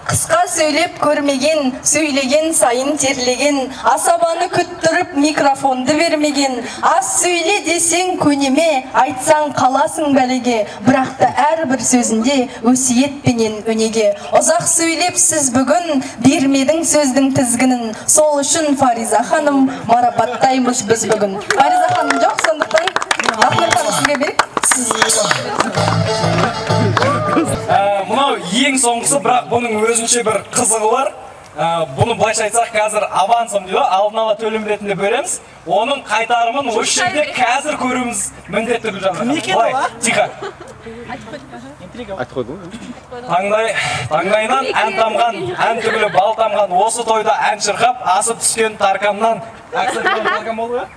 Қысқа сөйлеп көрмеген, сөйлеген сайын терлеген, асабаны күттіріп микрофонды бермеген, аз сөйле десең көнеме, айтсаң қаласың бәлеге, бірақта әрбір сөзінде өсиетпенен өнеге. Ұзақ сөйлеп сіз бүгін бермедің сөздің тізгінін, сол үшін Фариза ханым марапаттаймыз біз бүгін. Фариза ханым жоқ, сондықтан Ақнұр ханым сізге берейік. Мынау ең соңғысы, бірақ бұның өзінше бір қызығы бар. Бұны былайша айтсақ қазір авансым дейді, алдын ала төлем ретінде береміз. Оның қайтарымын осы жерде қазір көруіміз міндетті Гүлжан. Былай, тихо. Айтып қойды ғой. Таңдайынан ән тамған, ән түгілі бал тамған, осы тойда ән шырқап, асып түскен таркамнан. Таркам болды ғой?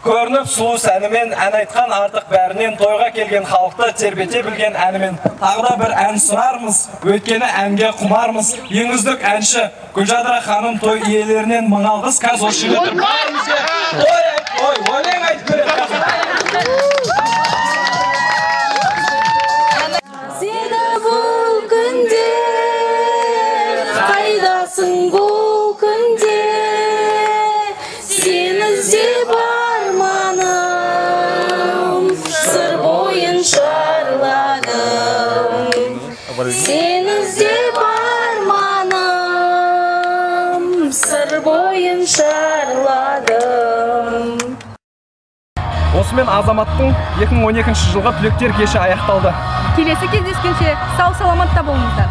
көрініп сұлу сәнімен ән айтқан артық бәрінен тойға келген халықты тербете білген әнімен тағы да бір ән сұрармыз, өйткені әнге құмармыз. Ең үздік әнші Гүлжадра ханым той иелерінен мың алғыс каз осы жерде тұр. Той, өлең айтып береді. Сені бұл күнде, қайдасың бұл күнде, сені іздеп арманым, сыр бойын шарладым. Сені іздеп арманым, сыр бойын шарладым. Осымен Азаматтың 2012 жылғы түлектер кеші аяқталды. Келесі кездескенше сау саламатта болыңыздар.